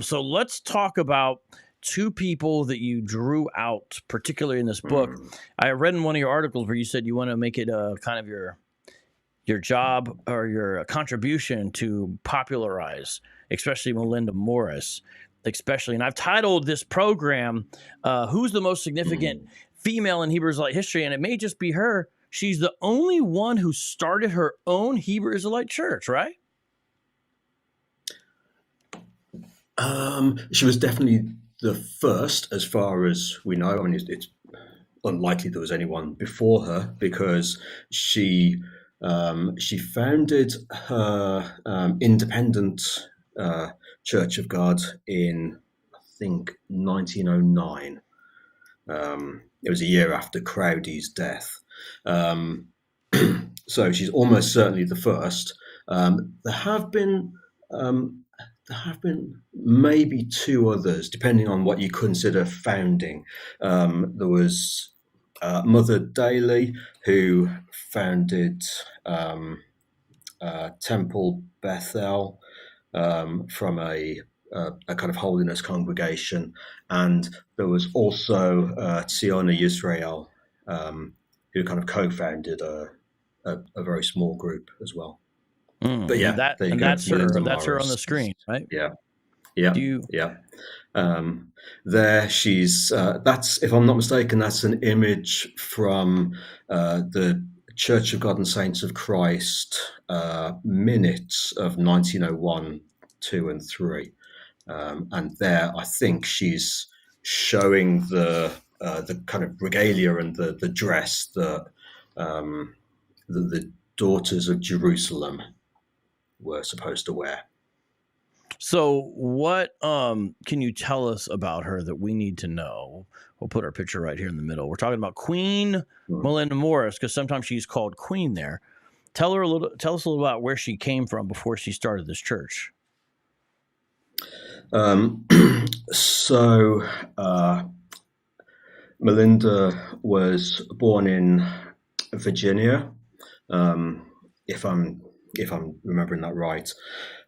So let's talk about two people that you drew out, particularly in this book. I read in one of your articles where you said you want to make it kind of your job or your contribution to popularize, especially Malinda Morris, especially. And I've titled this program, Who's the Most Significant Female in Hebrew Israelite History? And it may just be her. She's the only one who started her own Hebrew Israelite church, right? She was definitely the first, as far as we know. I mean, it's unlikely there was anyone before her, because she founded her independent Church of God in, I think, 1909. It was a year after Crowdy's death. So she's almost certainly the first. There have been maybe two others, depending on what you consider founding. There was Mother Daly, who founded Temple Bethel from a kind of holiness congregation, and there was also Tzioni Israel, who kind of co-founded a very small group as well. But yeah, that's her on the screen, right? Yeah. There she's that's, if I'm not mistaken, that's an image from the Church of God and Saints of Christ minutes of 1901, 2 and 3, and there I think she's showing the kind of regalia and the dress that the daughters of Jerusalem were supposed to wear. So what can you tell us about her that we need to know? We'll put her picture right here in the middle. We're talking about Queen Malinda Morris, because sometimes she's called Queen there. Tell us a little about where she came from before she started this church. So Melinda was born in Virginia, if I'm remembering that right,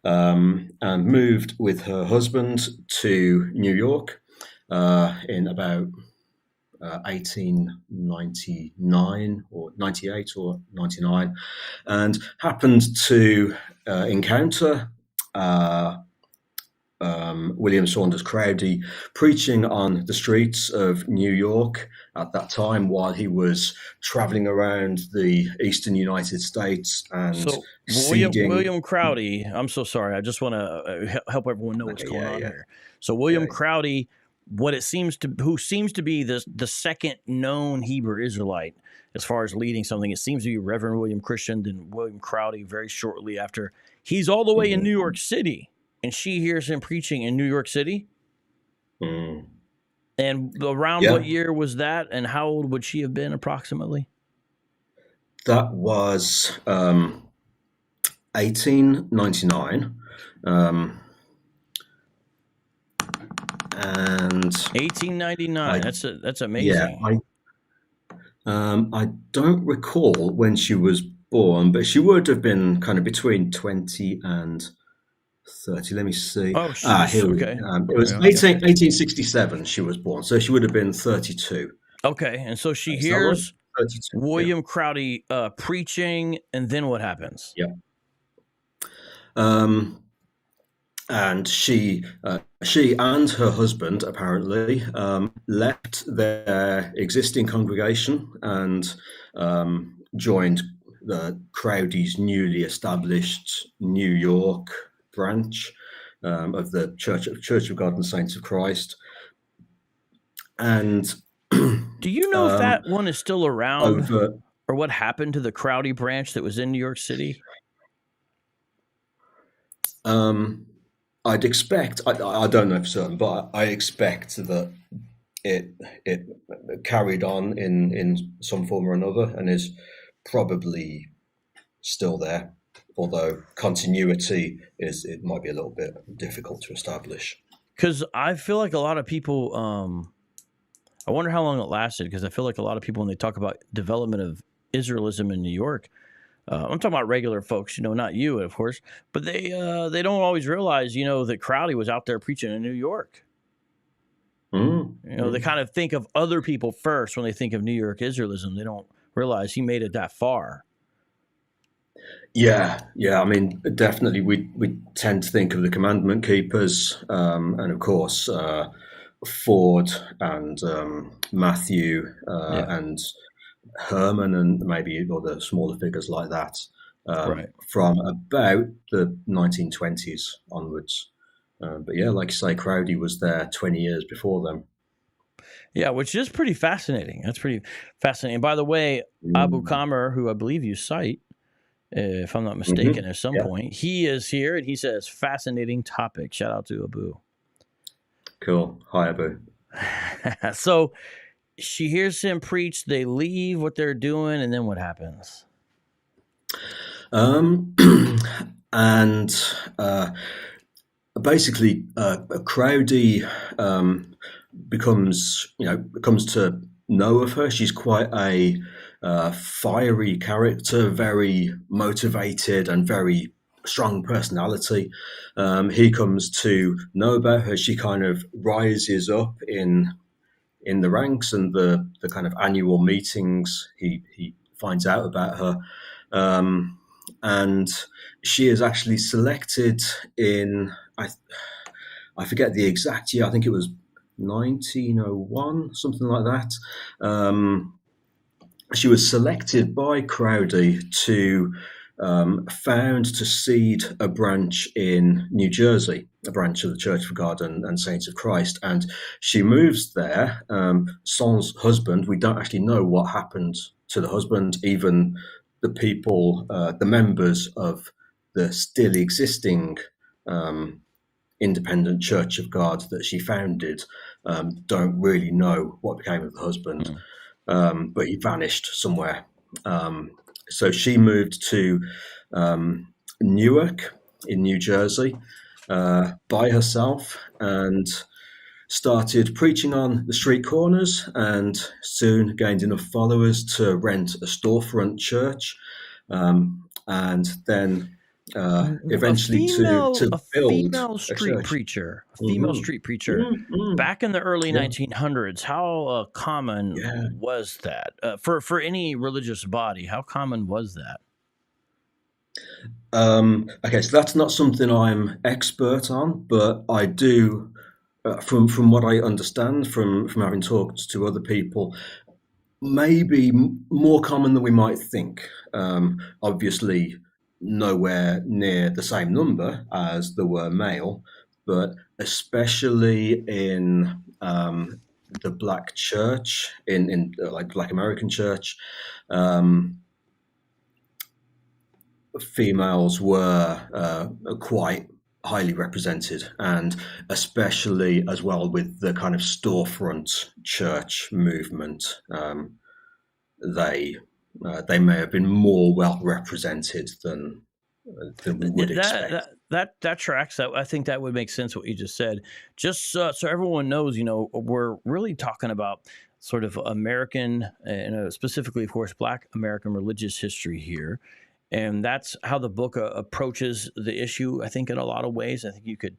and moved with her husband to New York in about 1899 or 98 or 99, and happened to encounter William Saunders Crowdy preaching on the streets of New York at that time, while he was traveling around the eastern United States and William Crowdy. I'm so sorry. I just want to help everyone know what's going on here. So William Crowdy, who seems to be the second known Hebrew Israelite as far as leading something. It seems to be Reverend William Christian, then William Crowdy very shortly after. He's all the way in New York City, and she hears him preaching in New York City. And around what year was that, and how old would she have been approximately? That was 1899. And 1899. That's amazing. Yeah, I don't recall when she was born, but she would have been kind of between 20 and 30. Let me see. Oh, here we go. It was 1867 she was born, so she would have been 32. Okay, and so she hears William Crowdy preaching, and then what happens? Yeah. And she and her husband apparently left their existing congregation and joined the Crowdy's newly established New York branch of the Church of God and Saints of Christ. And do you know if that one is still around, or what happened to the Crowdy branch that was in New York City? I'd expect, I don't know for certain, but I expect that it carried on in some form or another and is probably still there, although continuity it might be a little bit difficult to establish. Because I feel like a lot of people, I wonder how long it lasted, because I feel like a lot of people, when they talk about development of Israelism in New York, I'm talking about regular folks, not you, of course, but they don't always realize, that Crowdy was out there preaching in New York. They kind of think of other people first when they think of New York Israelism. They don't realize he made it that far. Yeah. I mean, definitely, we tend to think of the Commandment keepers, and of course, Ford and Matthew and Herman, and maybe other smaller figures like that, from about the 1920s onwards. But yeah, like you say, Crowdy was there 20 years before them. Yeah, which is pretty fascinating. That's pretty fascinating. By the way, Abu Kamer, who I believe you cite, if I'm not mistaken, at some point, he is here and he says, fascinating topic. Shout out to Abu. Cool. Hi, Abu. So she hears him preach, they leave what they're doing, and then what happens? Basically, Crowdy comes to know of her. She's quite a fiery character, very motivated and very strong personality. He comes to know about her. She kind of rises up in the ranks and the kind of annual meetings. He finds out about her. And she is actually selected in, I forget the exact year, I think it was 1901, something like that. She was selected by Crowdy to seed a branch in New Jersey, a branch of the Church of God and Saints of Christ. And she moves there. Son's husband, we don't actually know what happened to the husband. Even the people, the members of the still existing independent Church of God that she founded don't really know what became of the husband. But he vanished somewhere. So she moved to Newark in New Jersey by herself and started preaching on the street corners, and soon gained enough followers to rent a storefront church, and then eventually to build a street preacher. Female street preacher. Back in the early 1900s, how common was that for any religious body? How common was that? Okay, so that's not something I'm expert on, but I do, from what I understand from having talked to other people, maybe more common than we might think. Obviously, nowhere near the same number as there were male, but especially in the Black church, in like Black American church, females were quite highly represented, and especially as well with the kind of storefront church movement, they may have been more well represented than we would expect. That tracks. That I think that would make sense what you just said. Just so everyone knows, we're really talking about sort of American and specifically, of course, Black American religious history here. And that's how the book approaches the issue, I think, in a lot of ways. I think you could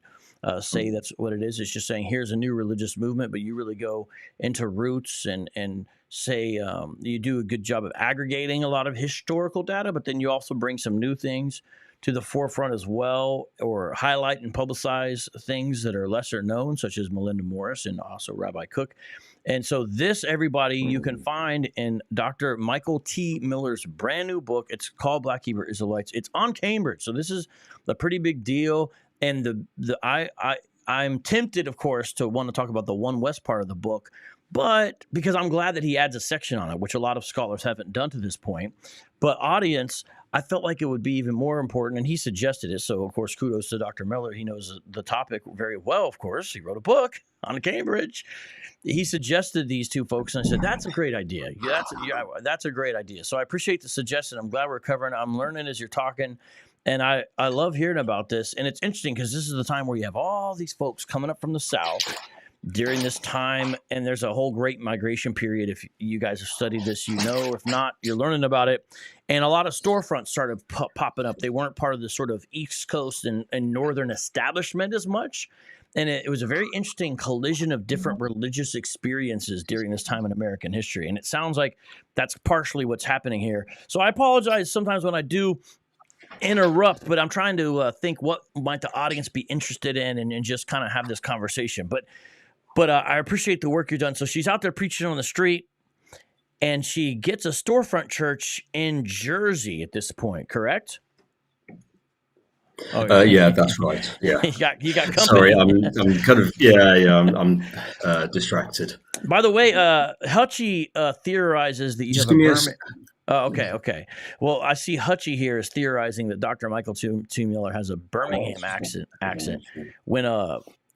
say that's what it is. It's just saying, here's a new religious movement, but you really go into roots and say you do a good job of aggregating a lot of historical data, but then you also bring some new things to the forefront as well, or highlight and publicize things that are lesser known, such as Malinda Morris and also Rabbi Cook. And so this, everybody, you can find in Dr. Michael T. Miller's brand new book. It's called Black Hebrew Israelites. It's on Cambridge. So this is a pretty big deal. And I'm tempted, of course, to want to talk about the One West part of the book, but because I'm glad that he adds a section on it, which a lot of scholars haven't done to this point. But audience, I felt like it would be even more important, and he suggested it. So, of course, kudos to Dr. Miller. He knows the topic very well, of course. He wrote a book on Cambridge. He suggested these two folks, and I said, that's a great idea. That's a great idea. So I appreciate the suggestion. I'm glad we're covering it. I'm learning as you're talking, and I love hearing about this. And it's interesting because this is the time where you have all these folks coming up from the South, during this time, and there's a whole great migration period. If you guys have studied this, you know. If not, you're learning about it. And a lot of storefronts started popping up. They weren't part of the sort of East Coast and Northern establishment as much. And it was a very interesting collision of different religious experiences during this time in American history. And it sounds like that's partially what's happening here. So I apologize sometimes when I do interrupt, but I'm trying to think what might the audience be interested in and just kind of have this conversation. But I appreciate the work you've done. So she's out there preaching on the street, and she gets a storefront church in Jersey at this point, correct? Oh, yeah, that's right. Yeah, you got company. Sorry, I'm kind of I'm distracted. By the way, Hutchie theorizes that you have a Birmingham. Oh, okay. Well, I see Hutchie here is theorizing that Dr. Michael T. Miller has a Birmingham accent.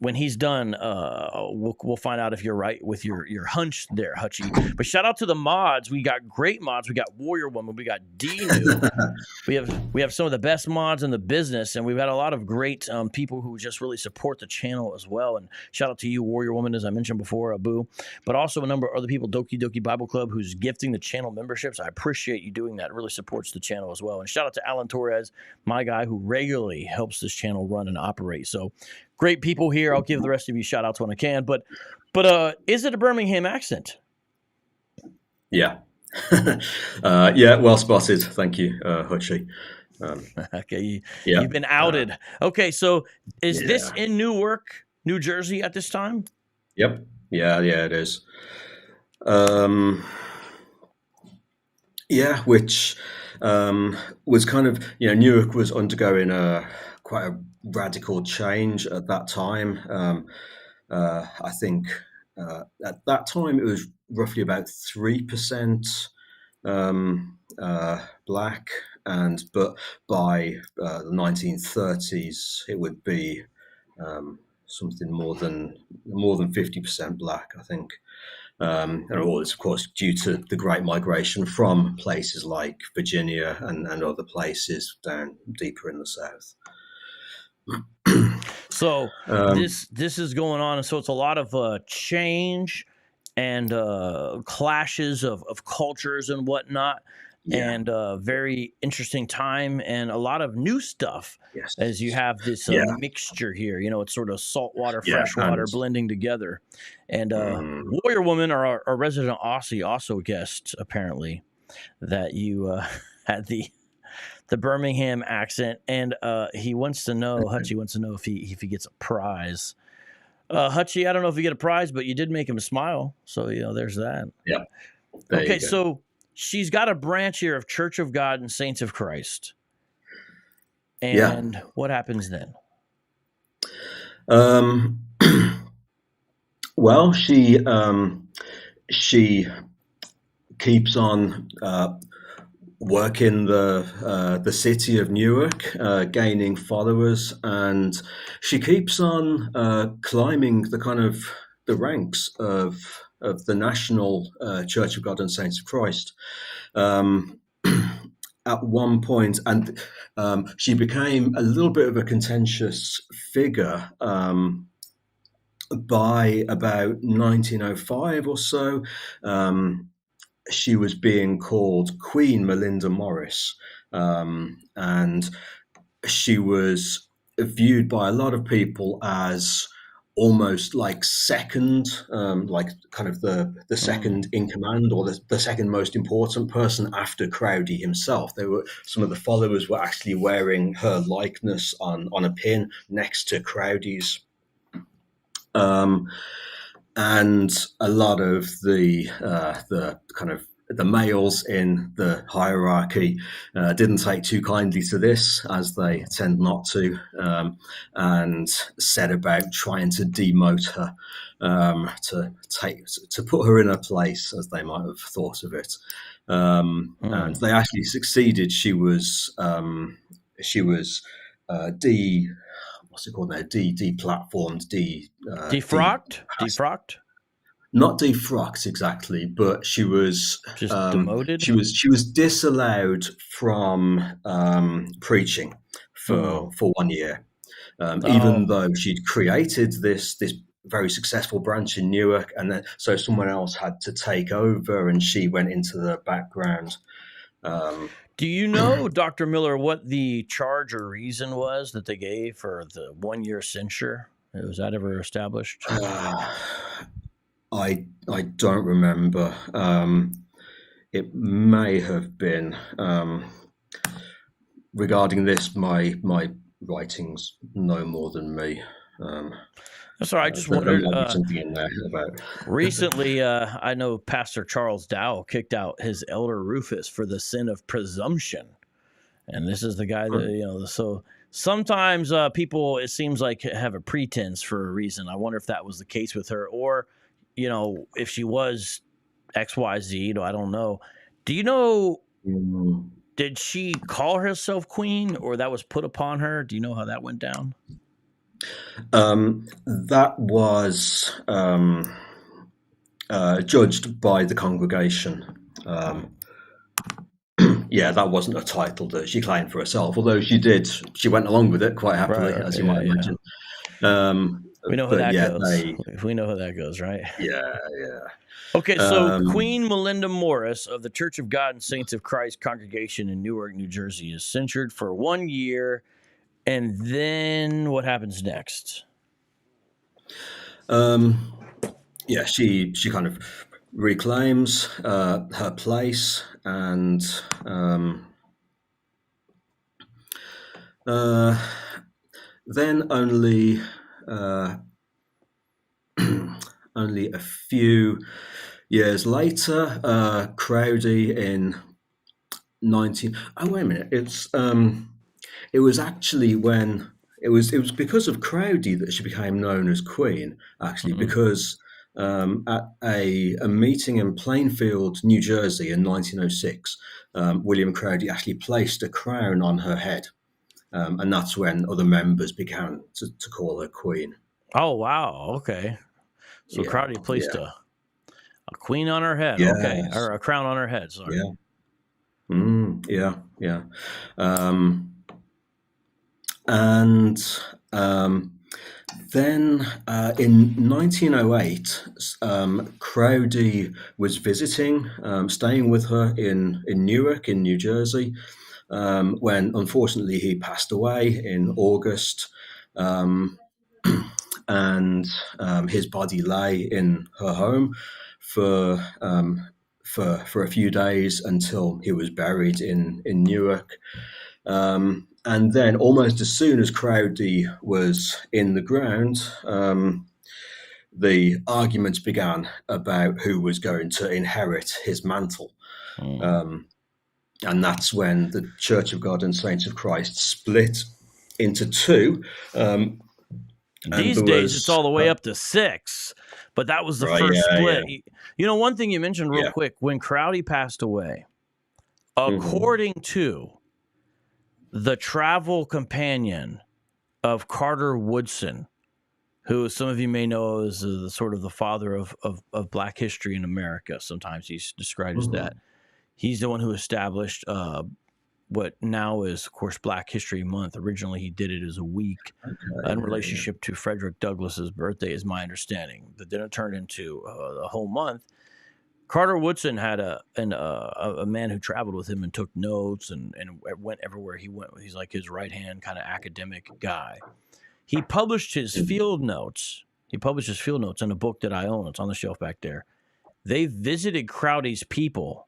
When he's done, we'll find out if you're right with your hunch there, Hutchie. But shout out to the mods. We got great mods. We got Warrior Woman. We got D-New. we have some of the best mods in the business, and we've had a lot of great people who just really support the channel as well. And shout out to you, Warrior Woman, as I mentioned before, Abu. But also a number of other people, Doki Doki Bible Club, who's gifting the channel memberships. I appreciate you doing that. It really supports the channel as well. And shout out to Alan Torres, my guy, who regularly helps this channel run and operate. So great people here. I'll give the rest of you shout outs when I can. But is it a Birmingham accent? Yeah. Yeah, well spotted. Thank you, Hutchie. Okay, you've been outed. Okay, so is this in Newark, New Jersey at this time? Yep. Yeah, it is. Which was kind of, Newark was undergoing quite a radical change at that time. I think at that time it was roughly about 3% black, but by the 1930s it would be something more than 50% black, I think. And all this, of course, due to the Great Migration from places like Virginia and other places down deeper in the South. So this is going on, and so it's a lot of change and clashes of cultures and whatnot, and very interesting time and a lot of new stuff. Yes. As you have this mixture here. It's sort of saltwater, freshwater blending together. And Warrior Woman, our resident Aussie, also guessed apparently that you had the Birmingham accent, and he wants to know, Hutchie wants to know if he gets a prize. Hutchie, I don't know if you get a prize, but you did make him smile, so there's that. Yeah. Okay, so she's got a branch here of Church of God and Saints of Christ, and what happens then? Well, she keeps on working the city of Newark, gaining followers, and she keeps on climbing the ranks of the National Church of God and Saints of Christ. At one point, and she became a little bit of a contentious figure by about 1905 or so. She was being called Queen Malinda Morris, and she was viewed by a lot of people as almost like second, like kind of the second in command, or the second most important person after Crowdy himself. Some of the followers were actually wearing her likeness on a pin next to Crowdy's. And a lot of the kind of the males in the hierarchy didn't take too kindly to this, as they tend not to, and set about trying to demote her, to put her in her place, as they might have thought of it. And they actually succeeded. She was deplatformed, defrocked? Not defrocked exactly, but she was just demoted. She was disallowed from preaching for 1 year, even though she'd created this very successful branch in Newark, and then so someone else had to take over, and she went into the background. Do you know, Dr. Miller, what the charge or reason was that they gave for the 1-year censure? Was that ever established? I don't remember. It may have been regarding this. My writings know more than me. That's all right. I just wondered. Something in there about recently, I know Pastor Charles Dow kicked out his elder Rufus for the sin of presumption, and this is the guy that So sometimes people, it seems like, have a pretense for a reason. I wonder if that was the case with her, or if she was XYZ. I don't know. Do you know? Did she call herself queen, or that was put upon her? Do you know how that went down? That was judged by the congregation. Yeah, that wasn't a title that she claimed for herself, although she went along with it quite happily, as you might imagine. We know how that goes. We know how that goes, right? Yeah. Okay, so Queen Malinda Morris of the Church of God and Saints of Christ congregation in Newark, New Jersey is censured for 1 year. And then what happens next? Yeah, she kind of reclaims her place, and then only a few years later, Crowdy in 19. Oh, wait a minute! It was actually when it was because of Crowdy that she became known as Queen. Actually, because at a meeting in Plainfield, New Jersey, in 1906, William Crowdy actually placed a crown on her head, and that's when other members began to call her Queen. Oh wow! Okay, so yeah, Crowdy placed a queen on her head. Yes. Okay, or a crown on her head. Sorry. Yeah. And then in 1908, Crowdy was visiting, staying with her in Newark, in New Jersey, when unfortunately he passed away in August, and his body lay in her home for a few days until he was buried in Newark. And then almost as soon as Crowdy was in the ground, the arguments began about who was going to inherit his mantle. And that's when the Church of God and Saints of Christ split into two. These days, it's all the way up to 6, but that was the first split. Yeah. One thing you mentioned real quick, when Crowdy passed away, according to the travel companion of Carter Woodson, who some of you may know as sort of the father of Black history in America. Sometimes he's described as that. He's the one who established what now is, of course, Black History Month. Originally, he did it as a week in relationship to Frederick Douglass's birthday, is my understanding. But then it turned into a whole month. Carter Woodson had a man who traveled with him and took notes and went everywhere he went. He's like his right-hand kind of academic guy. He published his field notes. He published his field notes in a book that I own. It's on the shelf back there. They visited Crowdy's people.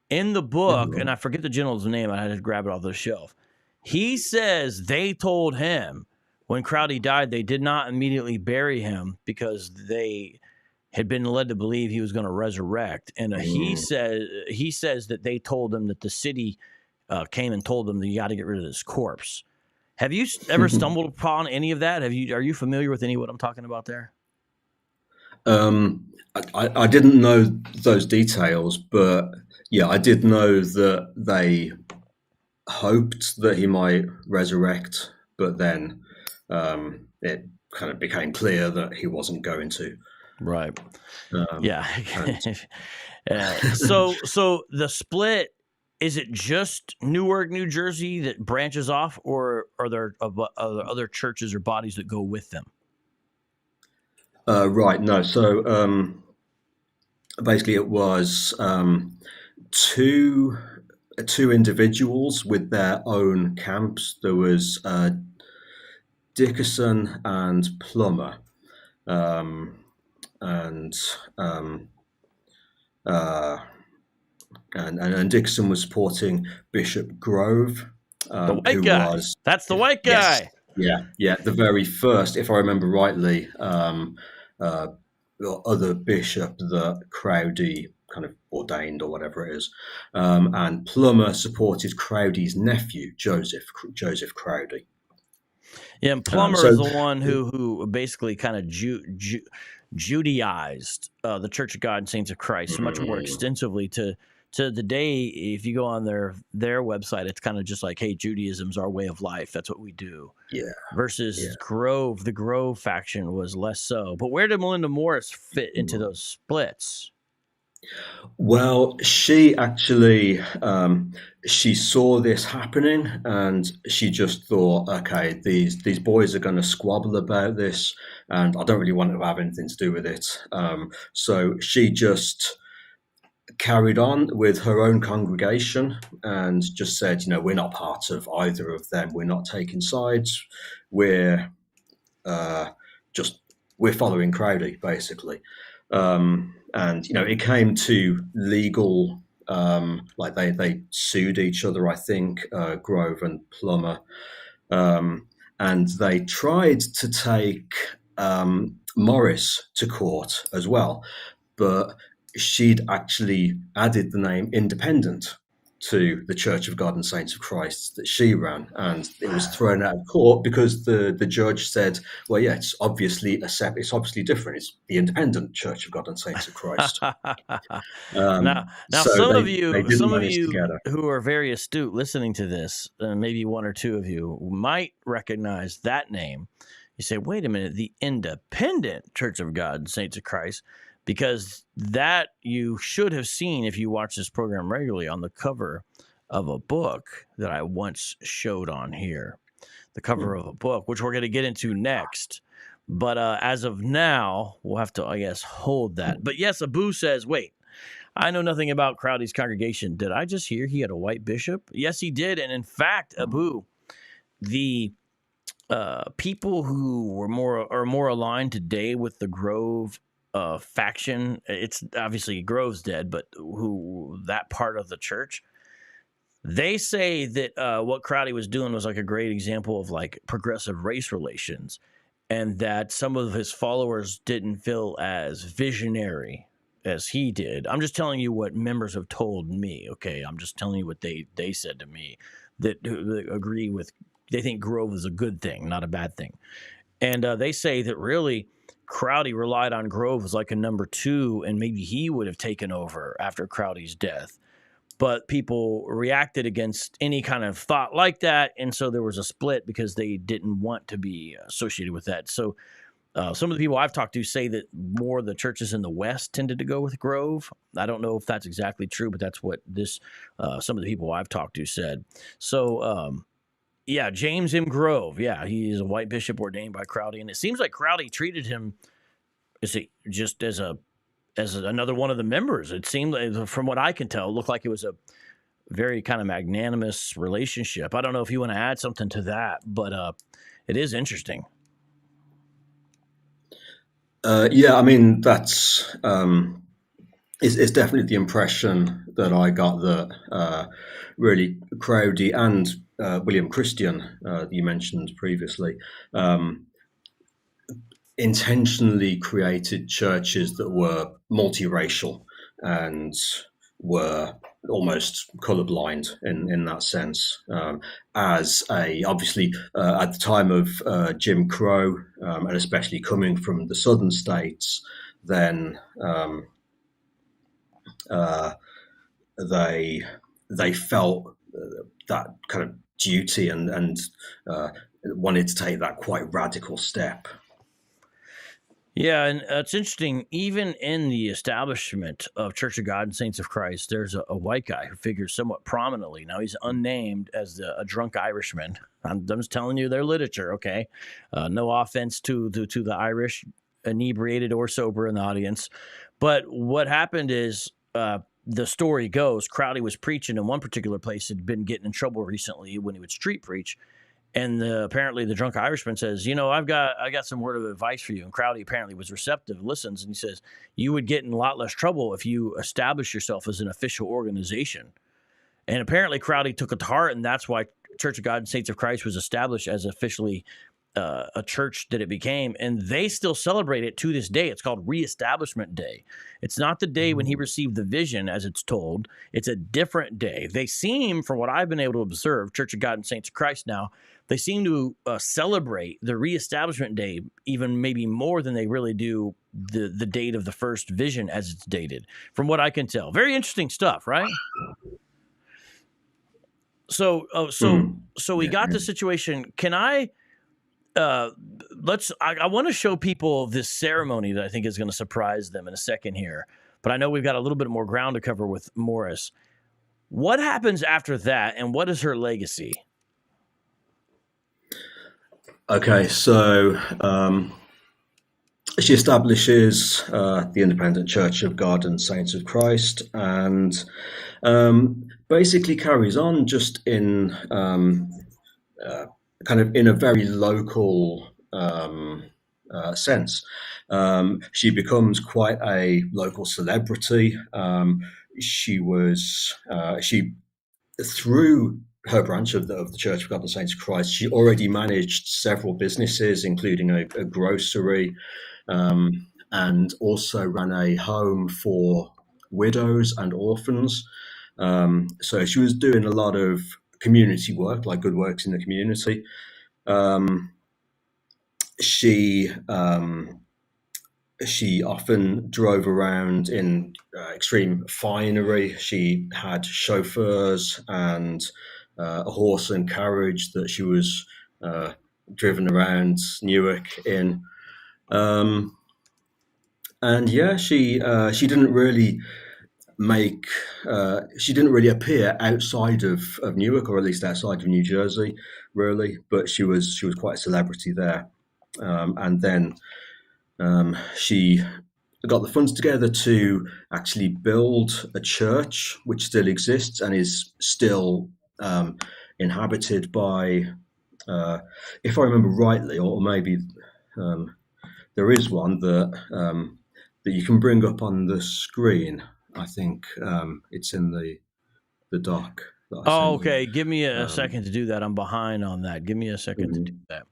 In the book, and I forget the general's name. I had to grab it off the shelf. He says they told him when Crowdy died, they did not immediately bury him because they had been led to believe he was going to resurrect. And he says that they told him that the city came and told them that you got to get rid of this corpse. Have you ever stumbled upon any of that? Are you familiar with any of what I'm talking about there? I didn't know those details, but yeah, I did know that they hoped that he might resurrect, but then it kind of became clear that he wasn't going to. Right. Yeah. So the split is it just Newark, New Jersey that branches off, or are there other churches or bodies that go with them? Right. No. So basically, it was two individuals with their own camps. There was Dickerson and Plummer, and Dickerson was supporting Bishop Grove, The white who guy. was That's the white guy. Yes, the very first, if I remember rightly, other bishop that Crowdy kind of ordained or whatever it is, and Plummer supported Crowdy's nephew Joseph Crowdy. Yeah, and Plummer is the one who basically kind of Judaized the Church of God and Saints of Christ much more extensively to the day. If you go on their website, it's kind of just like, hey, Judaism's our way of life. That's what we do. Yeah. Versus Grove, the Grove faction was less so. But where did Malinda Morris fit into those splits? Well, she actually she saw this happening, and she just thought, okay, these boys are going to squabble about this, and I don't really want to have anything to do with it. So she just carried on with her own congregation and just said, we're not part of either of them. We're not taking sides. We're following Crowdy, basically. And it came to legal, like they sued each other, I think, Grove and Plummer, and they tried to take Morris to court as well, but she'd actually added the name Independent to the Church of God and Saints of Christ that she ran, and it was thrown out of court because the judge said, well, yeah, it's obviously different. It's the Independent Church of God and Saints of Christ. Now so some of you who are very astute listening to this, maybe one or two of you might recognize that name. You say, wait a minute, the Independent Church of God and Saints of Christ. Because that you should have seen if you watch this program regularly on the cover of a book that I once showed on here. The cover of a book, which we're going to get into next. But as of now, we'll have to, I guess, hold that. But yes, Abu says, wait, I know nothing about Crowdy's congregation. Did I just hear he had a white bishop? Yes, he did. And in fact, Abu, the people who are more aligned today with the Grove faction, it's obviously Grove's dead, but who that part of the church, they say that what Crowdy was doing was like a great example of like progressive race relations, and that some of his followers didn't feel as visionary as he did. I'm just telling you what members have told me. Okay, I'm just telling you what they said to me, that agree with. They think Grove is a good thing, not a bad thing, and they say that really Crowdy relied on Grove as like a number two, and maybe he would have taken over after Crowdy's death. But people reacted against any kind of thought like that, and so there was a split because they didn't want to be associated with that. So some of the people I've talked to say that more of the churches in the West tended to go with Grove. I don't know if that's exactly true, but that's what some of the people I've talked to said. So yeah, James M. Grove. Yeah, he is a white bishop ordained by Crowdy, and it seems like Crowdy treated him just as another one of the members. It seemed, from what I can tell, it looked like it was a very kind of magnanimous relationship. I don't know if you want to add something to that, but it is interesting. Yeah, I mean, that's it's definitely the impression that I got, that really Crowdy and William Christian, you mentioned previously, intentionally created churches that were multiracial and were almost colorblind in that sense. Obviously, at the time of Jim Crow, and especially coming from the southern states, then they felt that kind of duty and wanted to take that quite radical step. Yeah, and it's interesting. Even in the establishment of Church of God and Saints of Christ, there's a white guy who figures somewhat prominently. Now, he's unnamed as a drunk Irishman. I'm just telling you their literature, okay? No offense to the Irish, inebriated or sober in the audience. But what happened is, the story goes, Crowley was preaching in one particular place, had been getting in trouble recently when he would street preach. And apparently the drunk Irishman says, I got some word of advice for you. And Crowley apparently was receptive, listens, and he says, you would get in a lot less trouble if you establish yourself as an official organization. And apparently Crowley took it to heart, and that's why Church of God and Saints of Christ was established as officially a church that it became. And they still celebrate it to this day. It's called Reestablishment Day. It's not the day when he received the vision, as it's told. It's a different day. They seem, from what I've been able to observe, Church of God and Saints of Christ now, they seem to celebrate the Reestablishment Day even maybe more than they really do the date of the first vision as it's dated, from what I can tell. Very interesting stuff, right? So we got the situation. Can I I want to show people this ceremony that I think is going to surprise them in a second here, but I know we've got a little bit more ground to cover with Morris. What happens after that, and what is her legacy? Okay, so she establishes the Independent Church of God and Saints of Christ, and basically carries on just in kind of in a very local sense. She becomes quite a local celebrity. She through her branch of the Church of God and Saints of Christ, she already managed several businesses, including a grocery, and also ran a home for widows and orphans. So she was doing a lot of community work, like good works in the community. She often drove around in extreme finery. She had chauffeurs and a horse and carriage that she was driven around Newark in. And yeah, she didn't really she didn't really appear outside of Newark, or at least outside of New Jersey, really. But she was quite a celebrity there. And then she got the funds together to actually build a church, which still exists and is still inhabited by, if I remember rightly, or maybe there is one that you can bring up on the screen. I think it's in the doc. Oh, okay. Give me a second to do that. I'm behind on that. Give me a second to do that,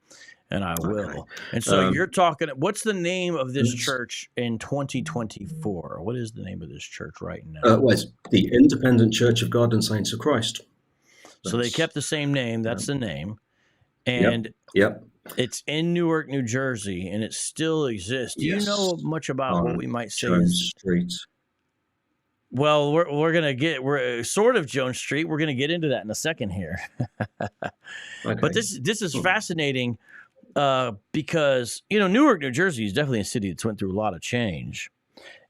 and I will. Okay. And so you're talking. What's the name of this church in 2024? What is the name of this church right now? Well, it's the Independent Church of God and Saints of Christ. So they kept the same name. That's the name, and yep. It's in Newark, New Jersey, and it still exists. Do you know much about what we might say is Street? Well, we're sort of Jones Street. We're going to get into that in a second here. Okay. But this is fascinating because, Newark, New Jersey is definitely a city that's went through a lot of change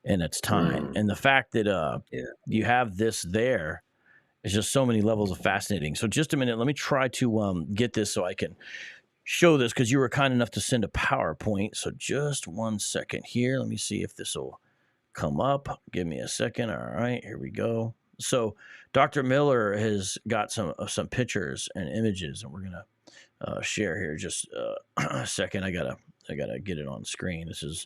in its time. And the fact that you have this there is just so many levels of fascinating. So just a minute, let me try to get this so I can show this, because you were kind enough to send a PowerPoint. So just 1 second here. Let me see if this will come up. Give me a second. All right, here we go. So Dr. Miller has got some pictures and images, and we're gonna share here. Just a second. I gotta get it on screen. This is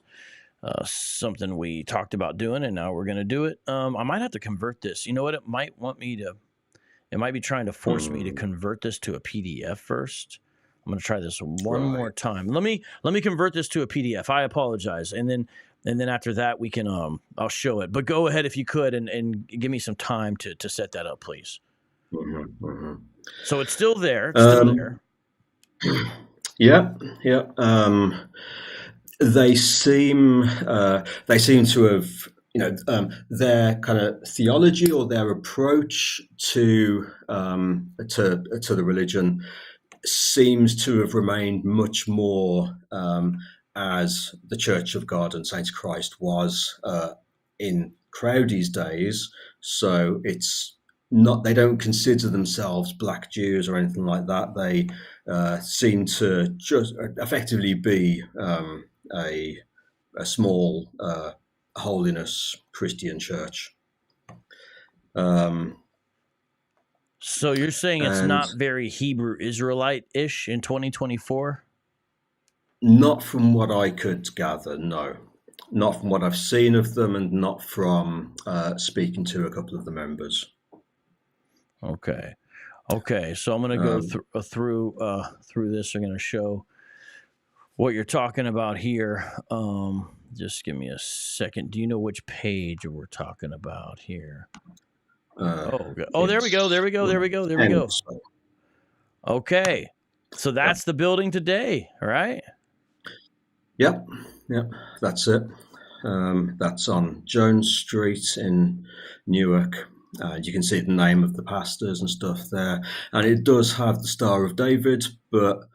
something we talked about doing, and now we're gonna do it. I might have to convert this. You know what? It might be trying to force me to convert this to a PDF first. I'm gonna try this one more time. Let me convert this to a PDF. I apologize, and then after that we can I'll show it. But go ahead if you could and give me some time to set that up, please. So it's still there. It's still there. Yeah. They seem to have, their kind of theology or their approach to the religion seems to have remained much more as the Church of God and Saints of Christ was in Crowdy's days. So it's not, they don't consider themselves Black Jews or anything like that. They seem to just effectively be a small holiness Christian church. So you're saying it's not very Hebrew Israelite-ish in 2024? Not from what I could gather, no. Not from what I've seen of them, and not from speaking to a couple of the members. Okay. So I'm going to go through this. I'm going to show what you're talking about here. Just give me a second. Do you know which page we're talking about here? There we go. Okay. So that's the building today, right? Yep, that's it. That's on Jones Street in Newark. You can see the name of the pastors and stuff there. And it does have the Star of David, but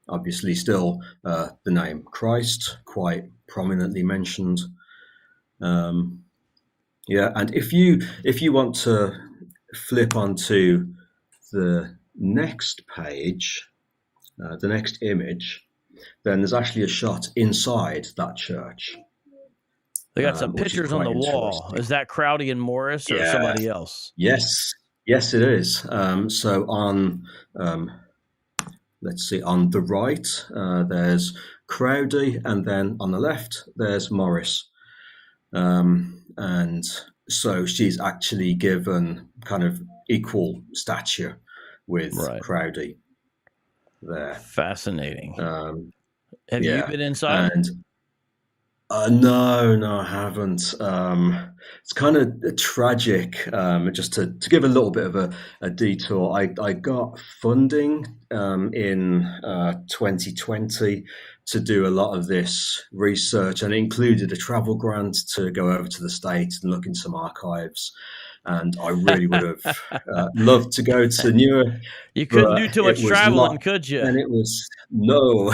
obviously still the name Christ quite prominently mentioned. And if you want to flip onto the next page, the next image, then there's actually a shot inside that church. They got some pictures on the wall. Is that Crowdy and Morris or somebody else? Yes, it is. So on, let's see, on the right, there's Crowdy, and then on the left, there's Morris. And so she's actually given kind of equal stature with Crowdy there. Fascinating. Have you been inside? And no, I haven't. It's kind of tragic. Just to give a little bit of a detour, I got funding in 2020 to do a lot of this research, and it included a travel grant to go over to the States and look in some archives. And I really would have loved to go to Newark. You couldn't do too much traveling, could you? And it was no.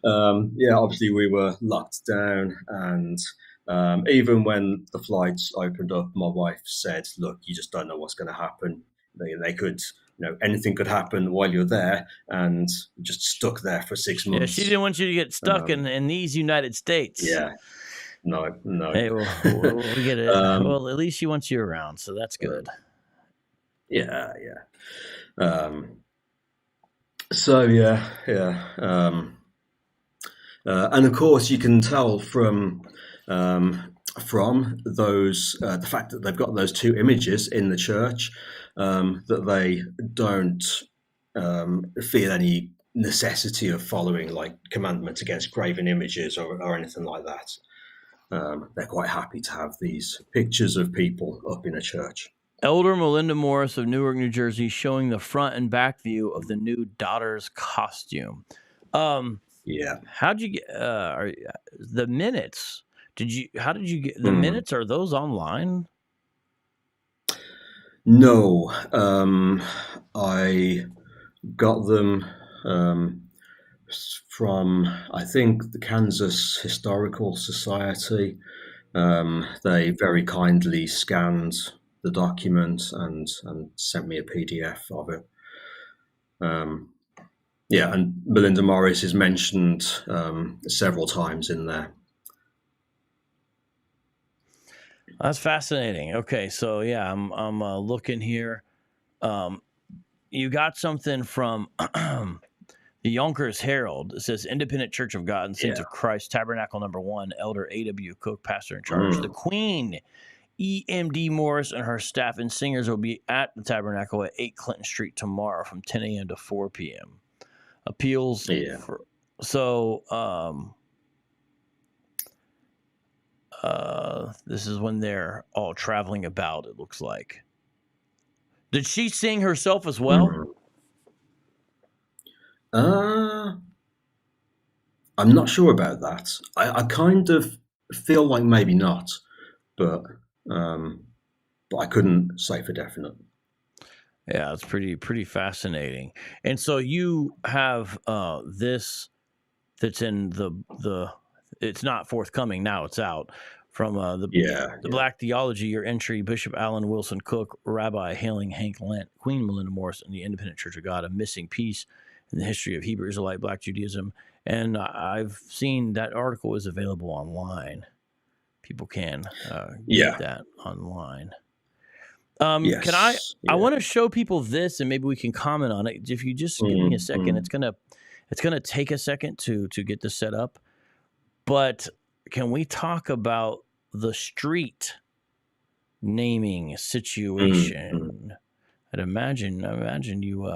Obviously we were locked down, and even when the flights opened up, my wife said, "Look, you just don't know what's going to happen. They could, anything could happen while you're there," and just stuck there for 6 months. Yeah, she didn't want you to get stuck in these United States. Yeah. No. Hey, we'll get it. Well, at least she wants you around, so that's good. Yeah. And of course, you can tell from those the fact that they've got those two images in the church, that they don't feel any necessity of following like commandment against graven images or anything like that. They're quite happy to have these pictures of people up in a church. Elder Malinda Morris of Newark, New Jersey, showing the front and back view of the new daughter's costume. How'd you get the minutes? How did you get the minutes? Are those online? No, I got them from, I think, the Kansas Historical Society. They very kindly scanned the document and sent me a PDF of it. And Malinda Morris is mentioned several times in there. That's fascinating. Okay, so I'm looking here. You got something from the Yonkers Herald. It says Independent Church of God and Saints of Christ, Tabernacle No. 1, Elder A.W.Cook, pastor in charge. The Queen, E.M.D. Morris, and her staff and singers will be at the Tabernacle at 8 Clinton Street tomorrow from 10 a.m. to 4 p.m. Appeals. This is when they're all traveling about, it looks like. Did she sing herself as well? I'm not sure about that. I kind of feel like maybe not, but I couldn't say for definite. Yeah, it's pretty fascinating. And so you have this that's in the it's not forthcoming now, it's out from the Black Theology, your entry, Bishop Allan Wilson Cook, Rabbi Haling Hank Lenht, Queen Malinda Morris, and the Independent Church of God, a missing piece in the history of Hebrew Israelite Black Judaism. And I've seen that article is available online. People can get that online. Yes. Can I want to show people this, and maybe we can comment on it. If you just give me a second, it's gonna take a second to get this set up. But can we talk about the street naming situation? I'd imagine you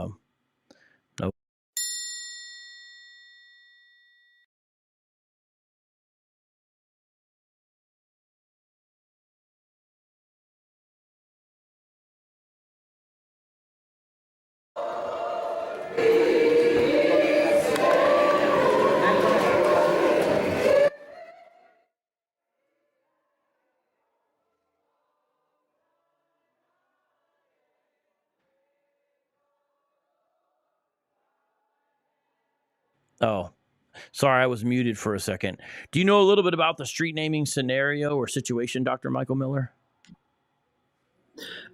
Oh, sorry, I was muted for a second. Do you know a little bit about the street naming scenario or situation, Dr. Michael Miller?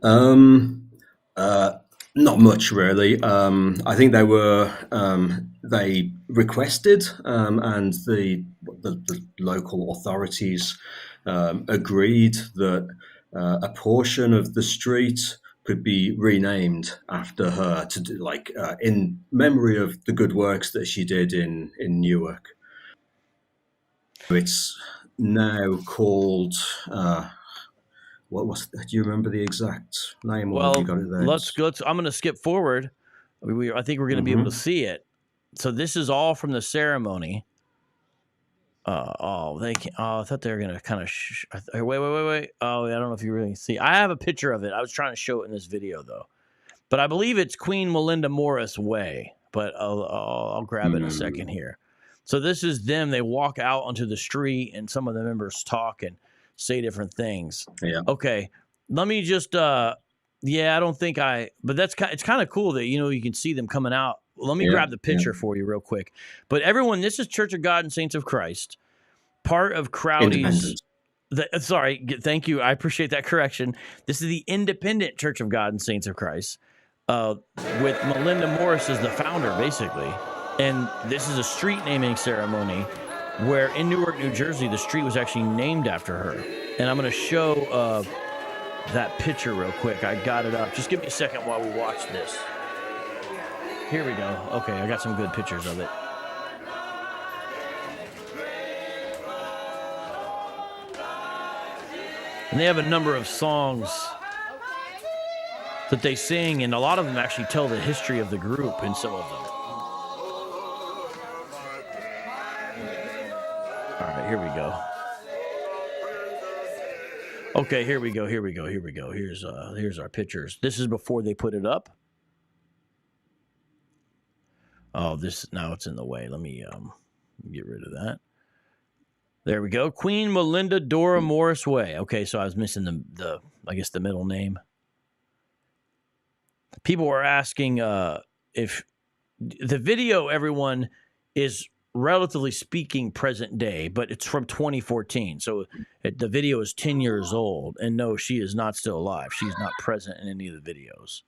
Not much, really. I think they requested, and the local authorities agreed that a portion of the street could be renamed after her to do, in memory of the good works that she did in Newark. It's now called. What was? Do you remember the exact name? Well, or you got it there? Let's go. I'm going to skip forward. I think we're going to be able to see it. So this is all from the ceremony. They can't. Oh, I thought they were going to kind of. Wait. Oh, I don't know if you really see. I have a picture of it. I was trying to show it in this video though, but I believe it's Queen Malinda Morris Way. But I'll grab it in a second here. So this is them. They walk out onto the street, and some of the members talk and say different things. Yeah. Okay. Let me just. I don't think but it's kind of cool that you can see them coming out. Let me grab the picture for you real quick. But everyone, this is Church of God and Saints of Christ, part of Crowdy's. Sorry, thank you. I appreciate that correction. This is the Independent Church of God and Saints of Christ, with Malinda Morris as the founder, basically. And this is a street naming ceremony where in Newark, New Jersey, the street was actually named after her. And I'm going to show that picture real quick. I got it up. Just give me a second while we watch this. Here we go. Okay, I got some good pictures of it. And they have a number of songs that they sing, and a lot of them actually tell the history of the group in some of them. All right, here we go. Okay, here we go. Here's our pictures. This is before they put it up. Oh, now it's in the way. Let me get rid of that. There we go. Queen Malinda Dora Morris Way. Okay, so I was missing the middle name. People were asking if the video, everyone, is relatively speaking present day, but it's from 2014. So the video is 10 years old. And no, she is not still alive. She's not present in any of the videos.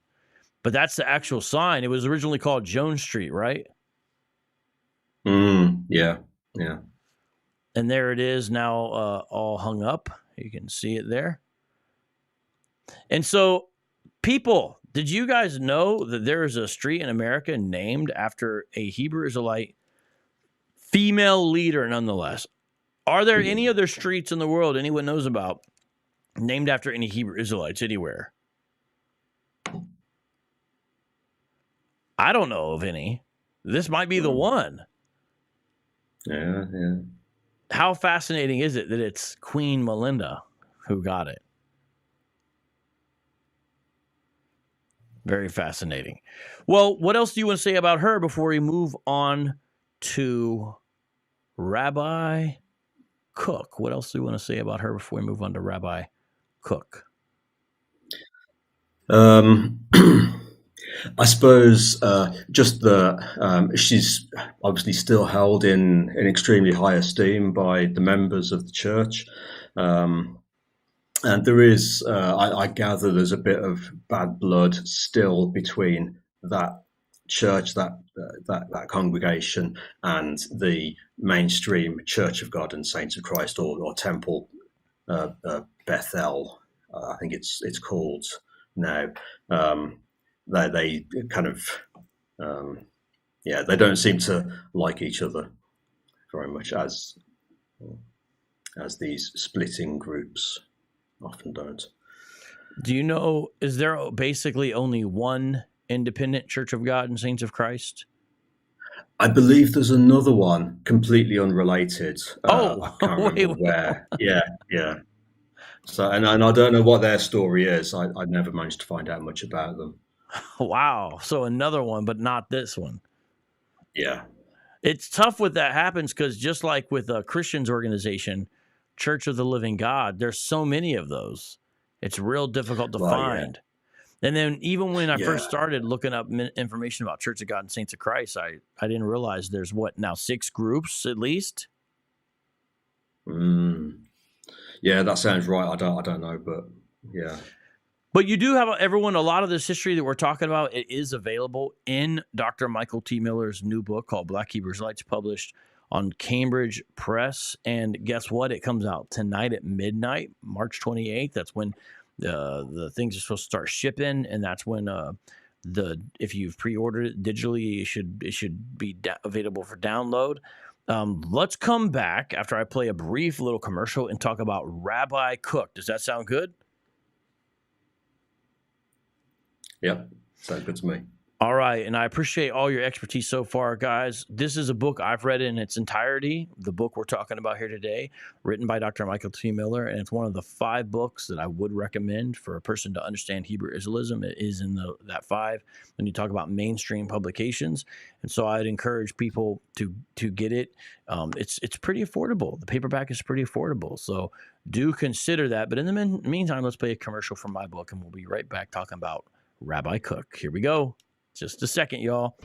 But that's the actual sign. It was originally called Jones Street, right? Yeah. And there it is now, all hung up. You can see it there. And so, people, did you guys know that there is a street in America named after a Hebrew Israelite female leader, nonetheless? Are there any other streets in the world anyone knows about named after any Hebrew Israelites anywhere? I don't know of any. This might be the one. Yeah. How fascinating is it that it's Queen Malinda who got it? Very fascinating. Well, what else do you want to say about her before we move on to Rabbi Cook? What else do you want to say about her before we move on to Rabbi Cook? I suppose just she's obviously still held in extremely high esteem by the members of the church. And there is, I gather, there's a bit of bad blood still between that church, that congregation, and the mainstream Church of God and Saints of Christ, or Temple Bethel, I think it's called now. They kind of, they don't seem to like each other very much, as these splitting groups often don't. Do you know, is there basically only one independent Church of God and Saints of Christ? I believe there's another one completely unrelated. I can't remember where. Yeah. So, and I don't know what their story is. I never managed to find out much about them. Wow. So another one, but not this one. Yeah. It's tough when that happens, because just like with a Christian's organization, Church of the Living God, there's so many of those. It's real difficult to find. Yeah. And then even when I first started looking up information about Church of God and Saints of Christ, I didn't realize there's 6 groups at least. Yeah, that sounds right. I don't know, but yeah. But you do have, everyone, a lot of this history that we're talking about, it is available in Dr. Michael T. Miller's new book called Black Hebrew Israelites, published on Cambridge Press. And guess what? It comes out tonight at midnight, March 28th. That's when the things are supposed to start shipping, and that's when if you've pre-ordered it digitally, it should be available for download. Let's come back after I play a brief little commercial and talk about Rabbi Cook. Does that sound good? Yep, sounds good to me. All right, and I appreciate all your expertise so far, guys. This is a book I've read in its entirety, the book we're talking about here today, written by Dr. Michael T. Miller, and it's one of the 5 books that I would recommend for a person to understand Hebrew Israelism. It is in that 5 when you talk about mainstream publications, and so I'd encourage people to get it. It's pretty affordable. The paperback is pretty affordable, so do consider that. But in the meantime, let's play a commercial from my book, and we'll be right back talking about Rabbi Cook. Here we go. Just a second, y'all.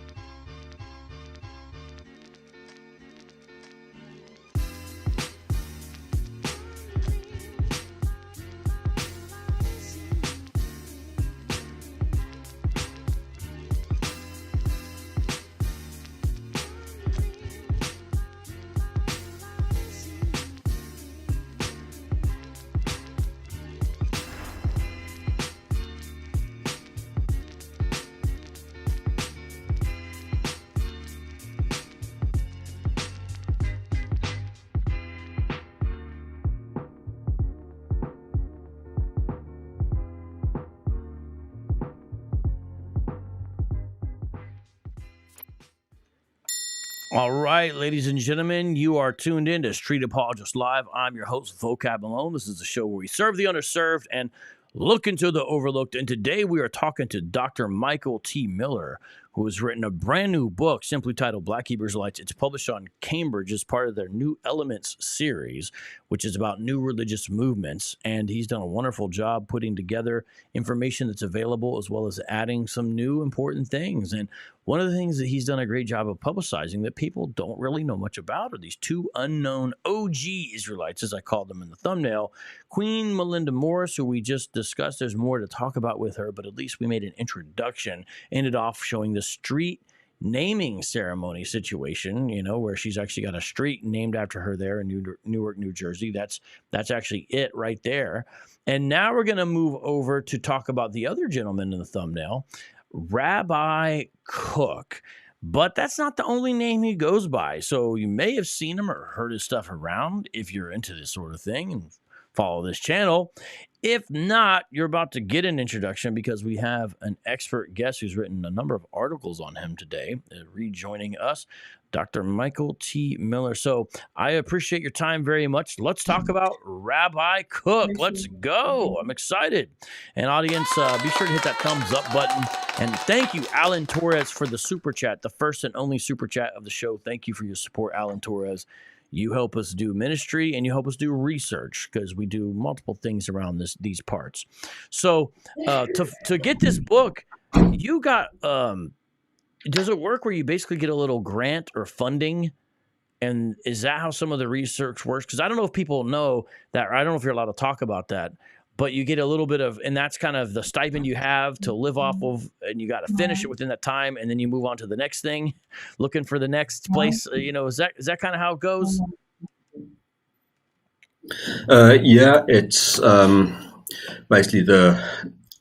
All right, ladies and gentlemen, you are tuned in to Street Apologist Live. I'm your host, VOCAB MALONE. This is the show where we serve the underserved and look into the overlooked. And today we are talking to Dr. Michael T. Miller, who has written a brand new book simply titled Black Hebrew Israelites. It's published on Cambridge as part of their New Elements series, which is about new religious movements. And he's done a wonderful job putting together information that's available, as well as adding some new important things. And one of the things that he's done a great job of publicizing that people don't really know much about are these 2 unknown OG Israelites, as I called them in the thumbnail. Queen Malinda Morris, who we just discussed, there's more to talk about with her, but at least we made an introduction. Ended off showing the street naming ceremony situation, where she's actually got a street named after her there in Newark, New Jersey. That's actually it right there. And now we're going to move over to talk about the other gentleman in the thumbnail, Rabbi Cook. But that's not the only name he goes by. So you may have seen him or heard his stuff around if you're into this sort of thing and follow this channel. If not, you're about to get an introduction, because we have an expert guest who's written a number of articles on him today, rejoining us, Dr. Michael T. Miller. So I appreciate your time very much. Let's talk about Rabbi Cook. Let's go. I'm excited. And audience, be sure to hit that thumbs up button. And thank you, Alan Torres, for the super chat, the first and only super chat of the show. Thank you for your support, Alan Torres. You help us do ministry and you help us do research, because we do multiple things around these parts. So to get this book, you got, does it work where you basically get a little grant or funding? And is that how some of the research works? Because I don't know if people know that, or I don't know if you're allowed to talk about that, but you get a little bit of, and that's kind of the stipend you have to live off of, and you got to finish it within that time, and then you move on to the next thing, looking for the next place. Is that kind of how it goes? Yeah, it's basically the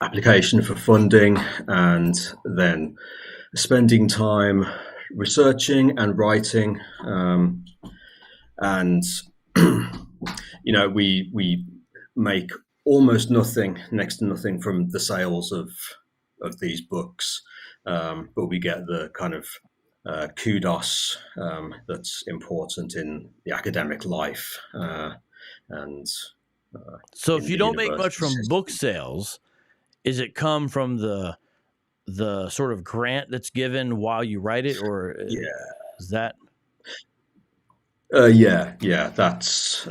application for funding and then spending time researching and writing, and we make almost nothing, next to nothing, from the sales of these books, but we get the kind of kudos that's important in the academic life, and so if you don't make much from book sales, is it come from the sort of grant that's given while you write it, or is that? Yeah, that's.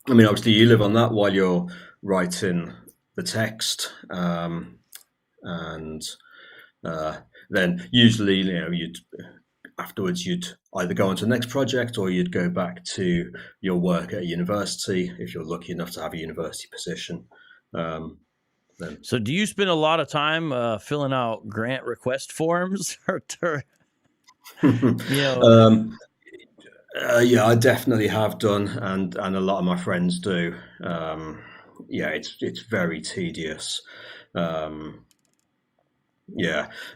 I mean, obviously, you live on that while you're writing the text, and then usually, you'd afterwards you'd either go on to the next project or you'd go back to your work at a university if you're lucky enough to have a university position. So do you spend a lot of time filling out grant request forms? Yeah, I definitely have done, and a lot of my friends do. It's very tedious.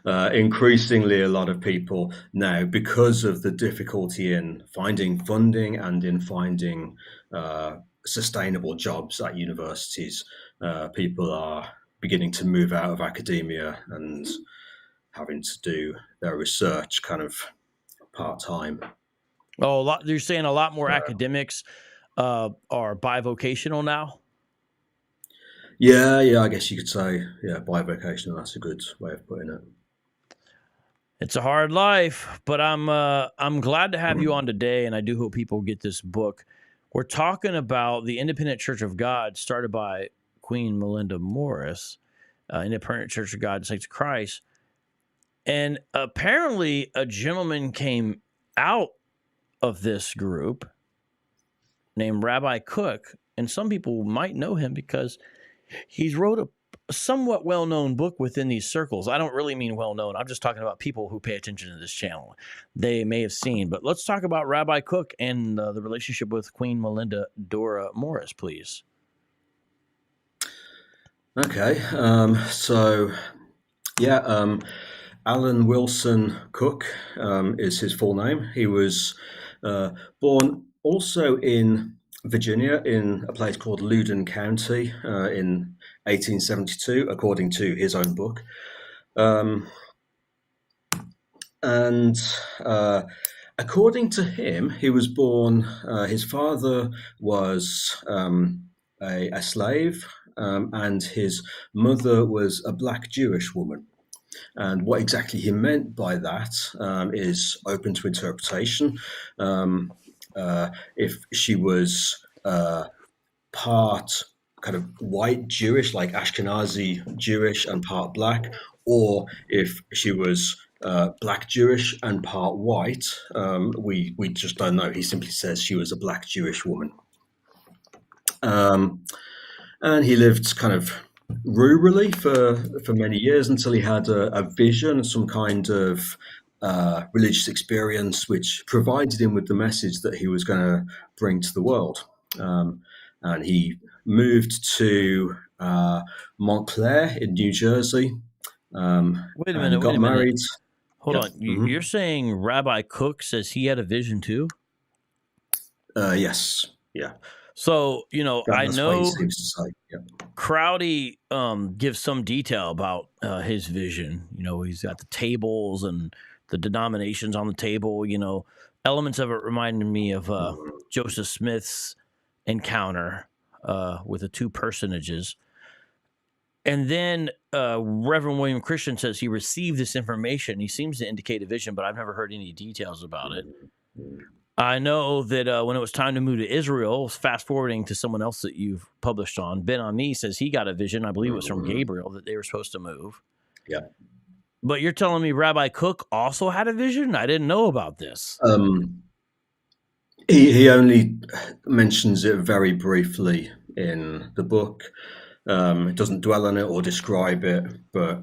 Increasingly, a lot of people now, because of the difficulty in finding funding and in finding sustainable jobs at universities, people are beginning to move out of academia and having to do their research kind of part-time. Oh, you're saying a lot more academics are bivocational now? Yeah, I guess you could say, bivocational. That's a good way of putting it. It's a hard life, but I'm glad to have you on today, and I do hope people get this book. We're talking about the Independent Church of God, started by Queen Malinda Morris, Independent Church of God, Saints of Christ. And apparently a gentleman came out of this group named Rabbi Cook, and some people might know him because he's wrote a somewhat well-known book within these circles. I don't really mean well-known. I'm just talking about people who pay attention to this channel. They may have seen. But let's talk about Rabbi Cook and the relationship with Queen Malinda Dora Morris, please. Okay. Allan Wilson Cook is his full name. He was born also in Virginia, in a place called Loudoun County, in 1872, according to his own book. According to him, he was born, his father was a slave, and his mother was a black Jewish woman. And what exactly he meant by that is open to interpretation. If she was part kind of white Jewish, like Ashkenazi Jewish, and part black, or if she was black Jewish and part white, we just don't know. He simply says she was a black Jewish woman. And he lived kind of rurally for many years until he had a vision, some kind of religious experience which provided him with the message that he was going to bring to the world. And he moved to Montclair in New Jersey. Wait a minute. Got married. Hold on. You're saying Rabbi Cook says he had a vision too? Yes. Yeah. So, I know Crowdy gives some detail about his vision. He's got the tables and the denominations on the table. Elements of it reminded me of Joseph Smith's encounter with the two personages. And then Reverend William Christian says he received this information. He seems to indicate a vision, but I've never heard any details about it. I know that when it was time to move to Israel, fast forwarding to someone else that you've published on, Ben Ami says he got a vision. I believe it was from Gabriel that they were supposed to move. Yeah. But you're telling me Rabbi Cook also had a vision? I didn't know about this. He only mentions it very briefly in the book. It doesn't dwell on it or describe it, but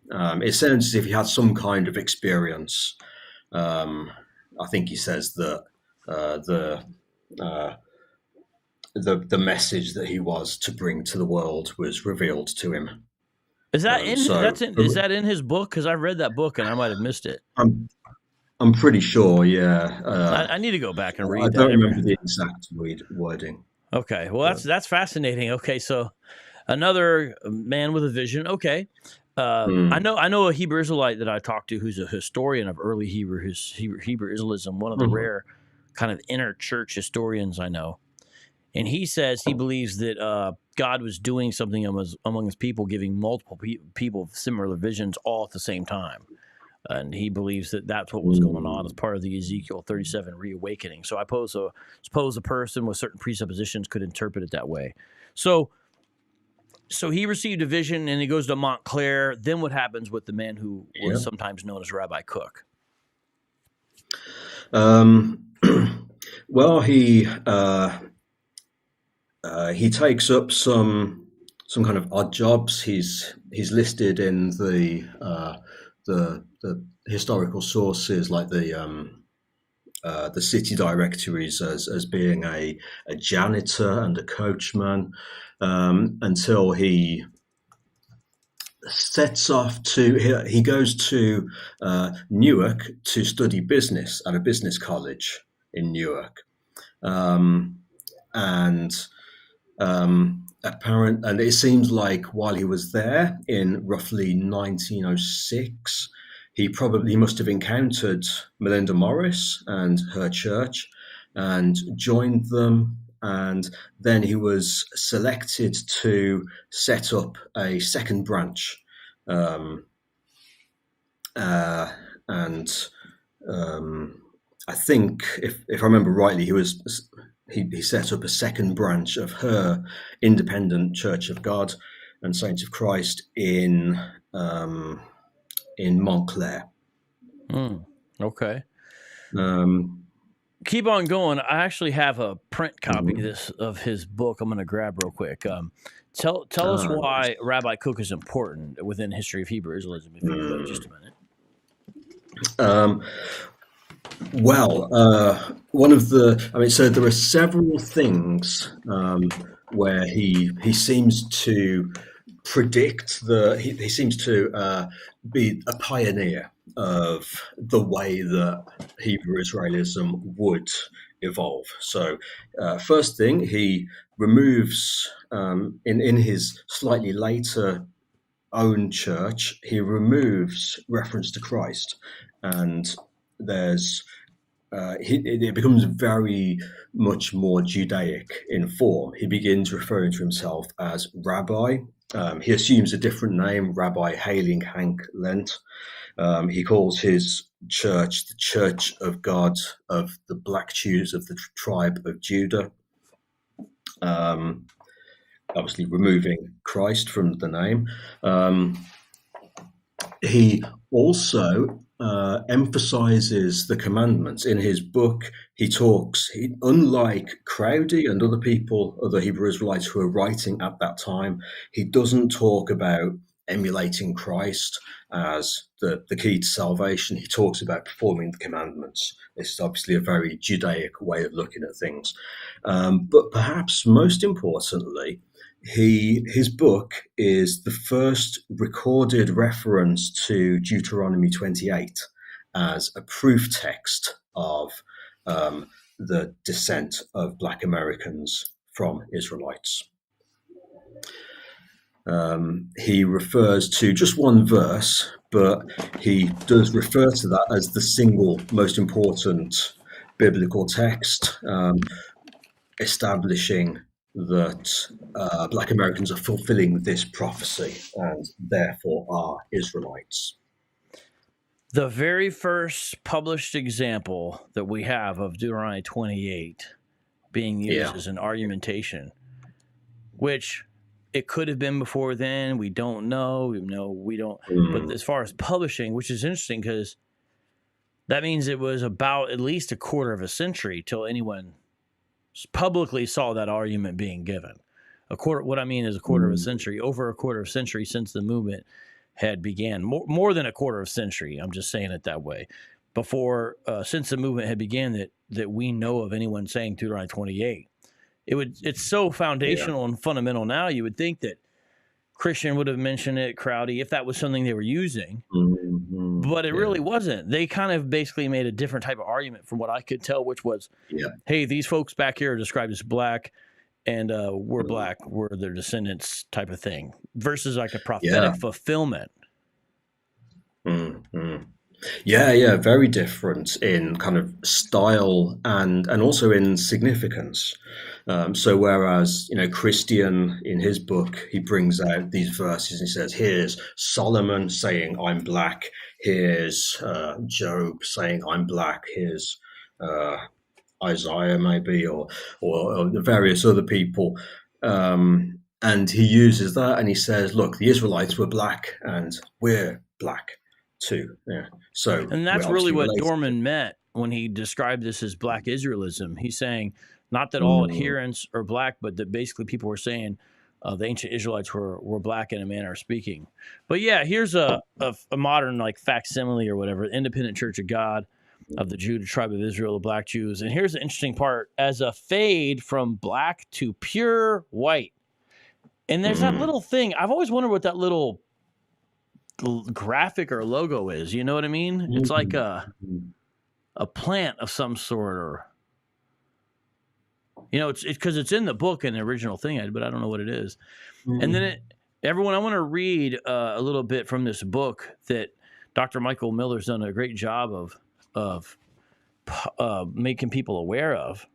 it sounds as if he had some kind of experience. I think he says that the message that he was to bring to the world was revealed to him. Is that is that in his book? Because I read that book and I might have missed it. I'm pretty sure. Yeah. I need to go back and read. I don't remember the exact wording. Okay. Well, that's fascinating. Okay, so another man with a vision. Okay. I know a Hebrew Israelite that I talked to who's a historian of early Hebrew Israelism, one of the rare kind of inner church historians I know. And he says he believes that God was doing something among his people, giving multiple people similar visions all at the same time. And he believes that that's what was going on as part of the Ezekiel 37 reawakening. So I suppose a person with certain presuppositions could interpret it that way. So he received a vision and he goes to Montclair. Then what happens with the man who was sometimes known as Rabbi Cook? Well, he takes up some kind of odd jobs. He's listed in the historical sources, like the city directories, as being a janitor and a coachman, until he sets off he goes to Newark to study business at a business college in Newark, and it seems like while he was there in roughly 1906, he must have encountered Malinda Morris and her church and joined them. And then he was selected to set up a second branch. I think, if I remember rightly, he set up a second branch of her independent Church of God and Saints of Christ in Montclair. Okay. Keep on going. I actually have a print copy of his book. I'm going to grab real quick. Tell us why Rabbi Cook is important within the history of Hebrew Israelism, if you could, just a minute. So there are several things where he seems to predict he seems to be a pioneer of the way that Hebrew Israelism would evolve. So first thing, he removes, in his slightly later own church, he removes reference to Christ, and there's it becomes very much more Judaic in form. He begins referring to himself as Rabbi. He assumes a different name, Rabbi Haling Hank Lenht. He calls his church the Church of God of the Black Jews of the tribe of Judah. Obviously removing Christ from the name. He also emphasizes the commandments. In his book, unlike Crowdy and other Hebrew Israelites who are writing at that time, he doesn't talk about emulating Christ as the key to salvation. He talks about performing the commandments. This is obviously a very Judaic way of looking at things. But perhaps most importantly, his book is the first recorded reference to Deuteronomy 28 as a proof text of the descent of Black Americans from Israelites. He refers to just one verse, but he does refer to that as the single most important biblical text, establishing that Black Americans are fulfilling this prophecy and therefore are Israelites. The very first published example that we have of Deuteronomy 28 being used as an argumentation, which it could have been before then. We don't know. We don't. But as far as publishing, which is interesting because that means it was about at least a quarter of a century till anyone publicly saw that argument being given. What I mean is a quarter of a century, over a quarter of a century since the movement had began. More than a quarter of a century. I'm just saying it that way. Before, since the movement had began, that we know of anyone saying Deuteronomy 28. It's so foundational and fundamental now. You would think that Christian would have mentioned it, Crowdy, if that was something they were using, but it really wasn't. They kind of basically made a different type of argument from what I could tell, which was, hey, these folks back here are described as black, and we're black, we're their descendants type of thing, versus like a prophetic fulfillment. Yeah, very different in kind of style and also in significance. So whereas, Christian in his book, he brings out these verses and he says, here's Solomon saying I'm black, here's Job saying I'm black, here's Isaiah maybe, or the various other people. And he uses that and he says, look, the Israelites were black and we're black too. Yeah. So, and that's really what Dorman meant when he described this as black Israelism. He's saying not that all adherents are black, but that basically people were saying the ancient Israelites were black in a manner of speaking. But yeah, here's a modern like facsimile or whatever, Independent Church of God of the Judah tribe of Israel, the black Jews. And here's the interesting part: as a fade from black to pure white. And there's that little thing. I've always wondered what that little graphic or logo is. You know what I mean? It's like a plant of some sort, or it's because it's in the book in the original thing, but I don't know what it is. And then everyone, I want to read a little bit from this book that Dr. Michael Miller's done a great job of making people aware of.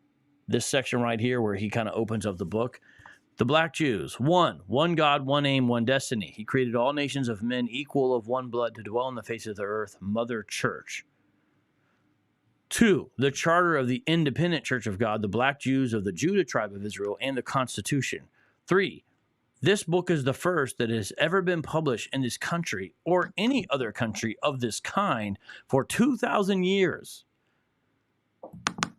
This section right here where he kind of opens up the book. The black Jews, one God, one aim, one destiny. He created all nations of men equal of one blood to dwell on the face of the earth, Mother Church. 2, the charter of the Independent Church of God, the black Jews of the Judah tribe of Israel, and the Constitution. 3, this book is the first that has ever been published in this country or any other country of this kind for 2,000 years.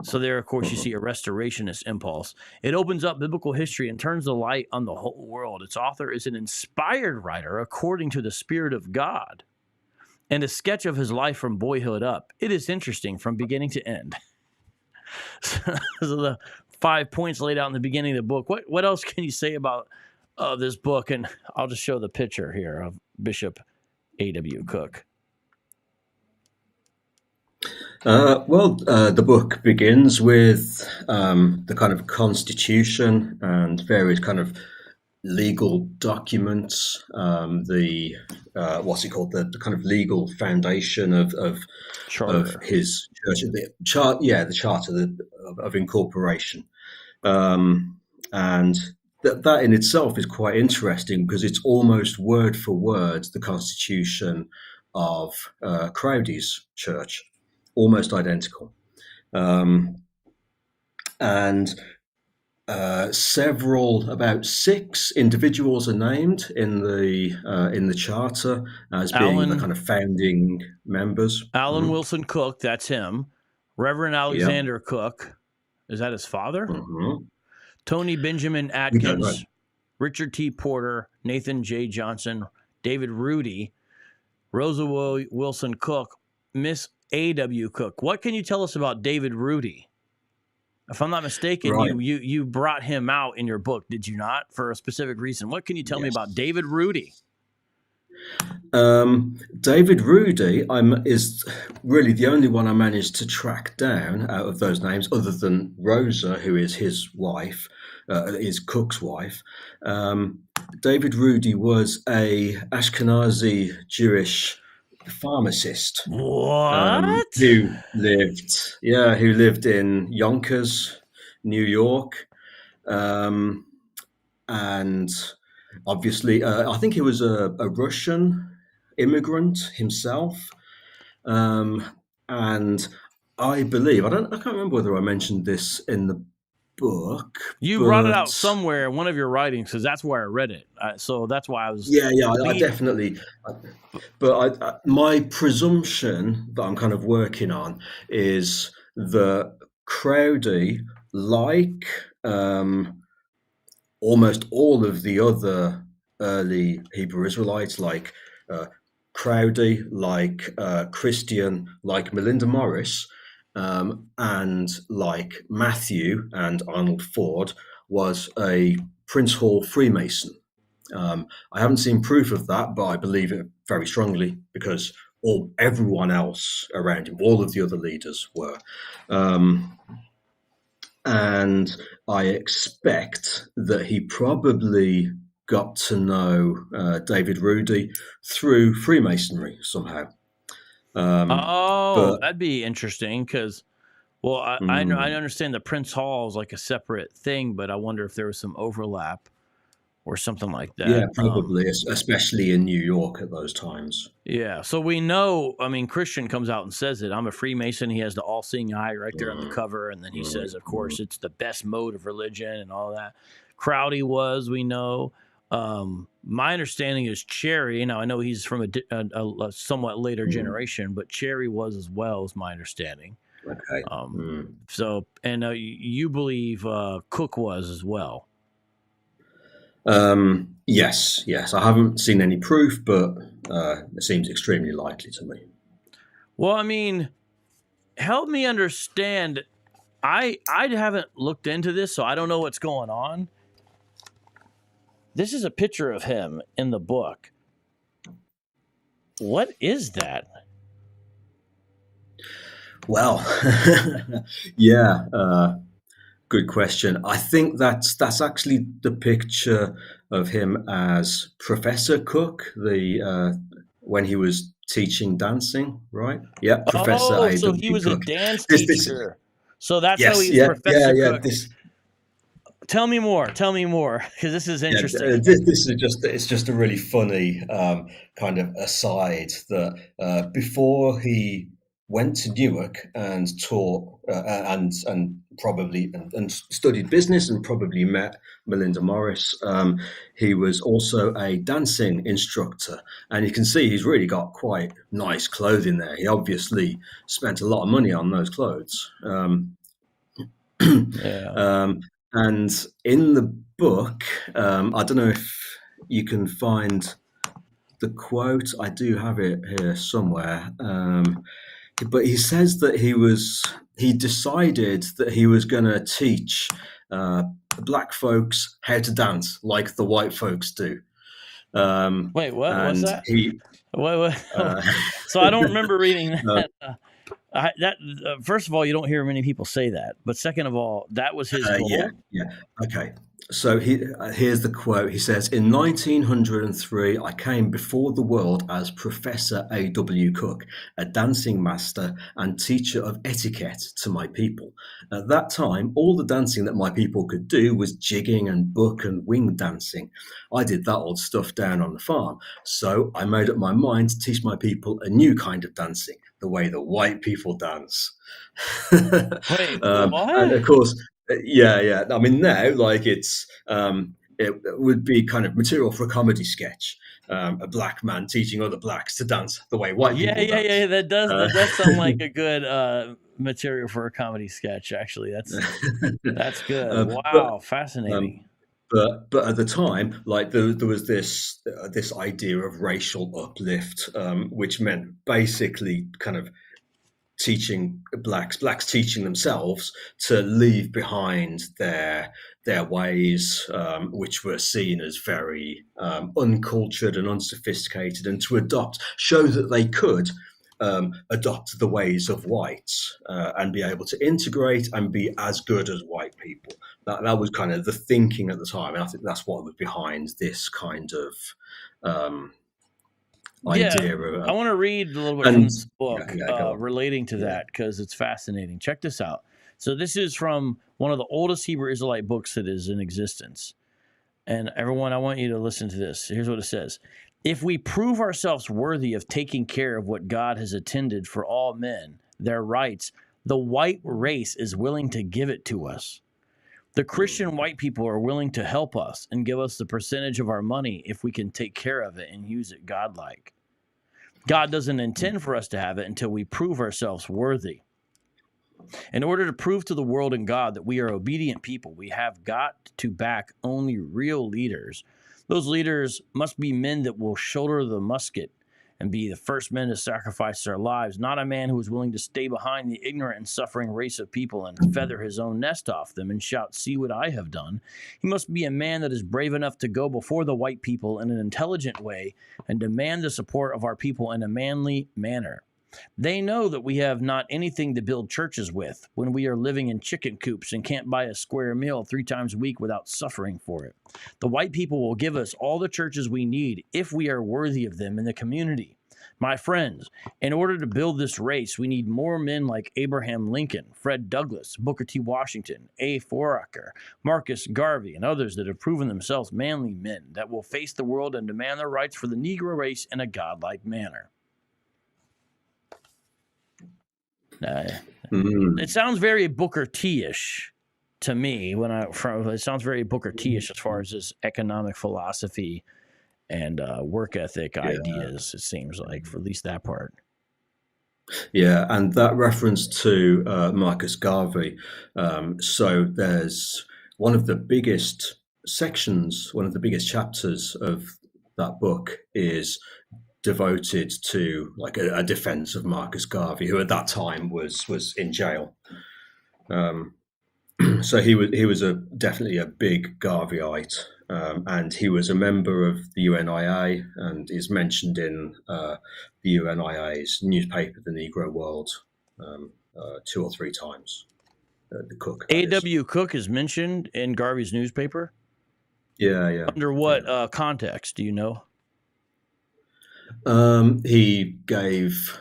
So there, of course, you see a restorationist impulse. It opens up biblical history and turns the light on the whole world. Its author is an inspired writer according to the Spirit of God, and a sketch of his life from boyhood up. It is interesting from beginning to end. So the 5 points laid out in the beginning of the book. What else can you say about this book? And I'll just show the picture here of Bishop A.W.Cook. The book begins with the kind of constitution and various kind of legal documents, what's it called, the kind of legal foundation of his church, the charter of incorporation, and that in itself is quite interesting because it's almost word for word the constitution of Crowdy's church. Almost identical, and about 6 individuals are named in the charter as being the kind of founding members. Allan Wilson Cook, that's him. Reverend Alexander Cook, is that his father? Tony Benjamin Atkins, Richard T. Porter, Nathan J. Johnson, David Rudy, Rosa Wilson Cook, Miss A.W.Cook. What can you tell us about David Rudy? If I'm not mistaken, you brought him out in your book, did you not, for a specific reason? What can you tell me about David Rudy? David Rudy is really the only one I managed to track down out of those names, other than Rosa, who is his wife, is Cook's wife. David Rudy was a Ashkenazi Jewish pharmacist. What? Who lived in Yonkers, New York, and obviously, I think he was a Russian immigrant himself, and I believe I can't remember whether I mentioned this in the book. You brought it out somewhere in one of your writings because that's where I read it. So that's why I was. Yeah, I definitely. But my presumption that I'm kind of working on is that Crowdy, like almost all of the other early Hebrew Israelites, like Crowdy, like Christian, like Malinda Morris, and like Matthew and Arnold Ford, was a Prince Hall Freemason. I haven't seen proof of that, but I believe it very strongly because everyone else around him, all of the other leaders were. And I expect that he probably got to know David Rudy through Freemasonry somehow. That'd be interesting because, well, I understand that Prince Hall is like a separate thing, but I wonder if there was some overlap or something like that. Yeah, probably, especially in New York at those times. Yeah, so we know, I mean, Christian comes out and says it. I'm a Freemason. He has the all-seeing eye right there on the cover, and then he says, of course, it's the best mode of religion and all that. Crowdy was, we know. My understanding is Cherry. Now, I know he's from a somewhat later generation, but Cherry was as well, is my understanding. Okay. So, and you believe Cook was as well. Yes. I haven't seen any proof, but it seems extremely likely to me. Well, I mean, help me understand. I haven't looked into this, so I don't know what's going on. This is a picture of him in the book. What is that? Well, yeah. Good question. I think that's actually the picture of him as Professor Cook, when he was teaching dancing, right? Yeah, Professor A.W. So he was Cook. A dance teacher. So that's how he's Professor Cook. Tell me more, because this is interesting. It's just a really funny kind of aside that before he went to Newark and taught and probably and studied business and probably met Malinda Morris. He was also a dancing instructor, and you can see he's really got quite nice clothing there. He obviously spent a lot of money on those clothes. And in the book, I don't know if you can find the quote. I do have it here somewhere. But he says that he decided that he was going to teach black folks how to dance like the white folks do. Wait, what was that? So I don't remember reading that. First of all, you don't hear many people say that. But second of all, that was his goal. Yeah. Okay. So here's the quote. He says, "In 1903, I came before the world as Professor A.W. Cook, a dancing master and teacher of etiquette to my people. At that time, all the dancing that my people could do was jigging and book and wing dancing. I did that old stuff down on the farm. So I made up my mind to teach my people a new kind of dancing, the way the white people dance." Wait, what? And of course, yeah. I mean, now, like, it would be kind of material for a comedy sketch. A black man teaching other blacks to dance the way white people dance. Yeah. That does sound like a good material for a comedy sketch. Actually, that's good. Wow, fascinating. But at the time, like there was this idea of racial uplift, which meant basically kind of teaching blacks teaching themselves to leave behind their ways, which were seen as very uncultured and unsophisticated, and to show that they could adopt the ways of whites and be able to integrate and be as good as white people. That was kind of the thinking at the time, and I think that's what was behind this kind of idea. I want to read a little bit from this book relating to that, because it's fascinating. Check this out. So this is from one of the oldest Hebrew Israelite books that is in existence. And everyone, I want you to listen to this. Here's what it says. "If we prove ourselves worthy of taking care of what God has intended for all men, their rights, the white race is willing to give it to us. The Christian white people are willing to help us and give us the percentage of our money if we can take care of it and use it godlike. God doesn't intend for us to have it until we prove ourselves worthy. In order to prove to the world and God that we are obedient people, we have got to back only real leaders. Those leaders must be men that will shoulder the musket and be the first men to sacrifice their lives, not a man who is willing to stay behind the ignorant and suffering race of people and feather his own nest off them and shout, "See what I have done." He must be a man that is brave enough to go before the white people in an intelligent way and demand the support of our people in a manly manner. They know that we have not anything to build churches with when we are living in chicken coops and can't buy a square meal 3 times a week without suffering for it. The white people will give us all the churches we need if we are worthy of them in the community. My friends, in order to build this race, we need more men like Abraham Lincoln, Fred Douglass, Booker T. Washington, A. Foraker, Marcus Garvey, and others that have proven themselves manly men that will face the world and demand their rights for the Negro race in a godlike manner. It sounds very Booker T-ish to me it sounds very Booker T-ish as far as his economic philosophy and work ethic ideas. It seems like, for at least that part. Yeah, and that reference to Marcus Garvey. So there's one of the biggest sections, one of the biggest chapters of that book is devoted to like a defense of Marcus Garvey, who at that time was in jail. So he was definitely a big Garveyite, and he was a member of the UNIA and is mentioned in the UNIA's newspaper, The Negro World, 2 or 3 times. The Cook. A.W.Cook is mentioned in Garvey's newspaper? Yeah. Under what context, do you know? He gave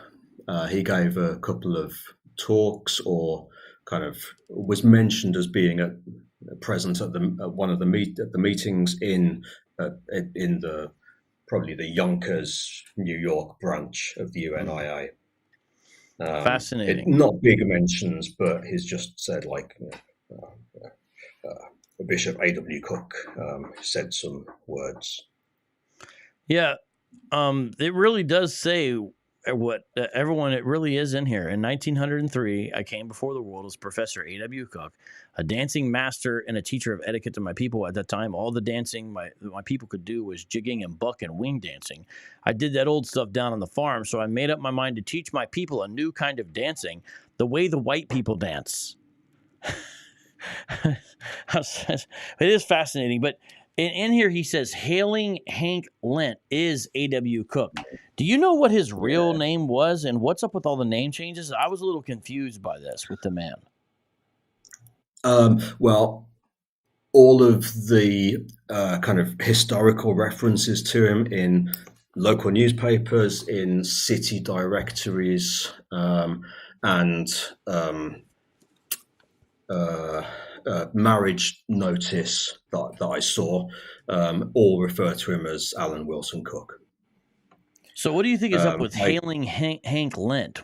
a couple of talks, or kind of was mentioned as being present at one of the meetings in the probably the Yonkers, New York branch of the UNIA. Fascinating. Not big mentions, but he's just said like Bishop A.W.Cook said some words. Yeah. It really does say what everyone, it really is in here. In 1903, I came before the world as Professor A.W.Cook, a dancing master and a teacher of etiquette to my people. At that time, all the dancing my people could do was jigging and buck and wing dancing. I did that old stuff down on the farm, so I made up my mind to teach my people a new kind of dancing, the way the white people dance. It is fascinating, but in here, he says, Haling Hank Lenht is A.W.Cook. Do you know what his real name was and what's up with all the name changes? I was a little confused by this with the man. Well, all of the kind of historical references to him in local newspapers, in city directories, and marriage notice that I saw all refer to him as Allan Wilson Cook. So, what do you think is up with Haling Hank Lenht?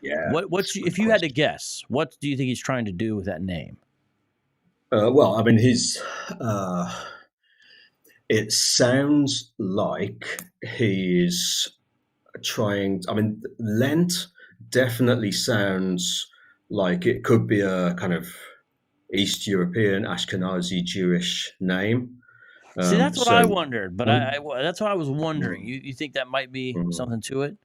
If you had to guess, what do you think he's trying to do with that name? Well, I mean, it sounds like he's trying. I mean, Lenht definitely sounds like it could be a kind of East European, Ashkenazi Jewish name. See, that's what I wondered, but that's what I was wondering. You think that might be something to it?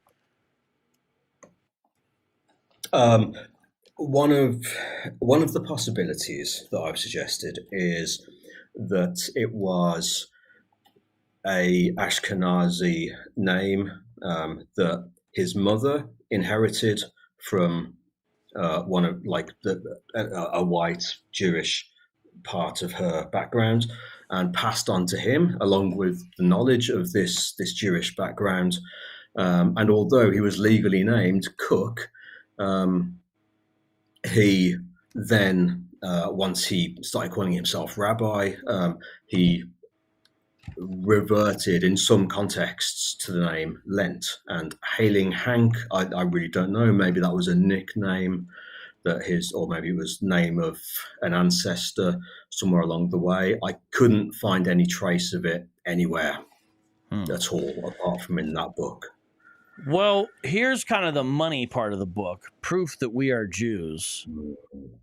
One of the possibilities that I've suggested is that it was a Ashkenazi name that his mother inherited from one of like a white Jewish part of her background, and passed on to him along with the knowledge of this Jewish background. And although he was legally named Cook, he then once he started calling himself Rabbi, he reverted in some contexts to the name Lenht. And Haling Hank, I really don't know, maybe that was a nickname that or maybe it was name of an ancestor somewhere along the way. I couldn't find any trace of it anywhere at all, apart from in that book. Well, here's kind of the money part of the book, proof that we are Jews.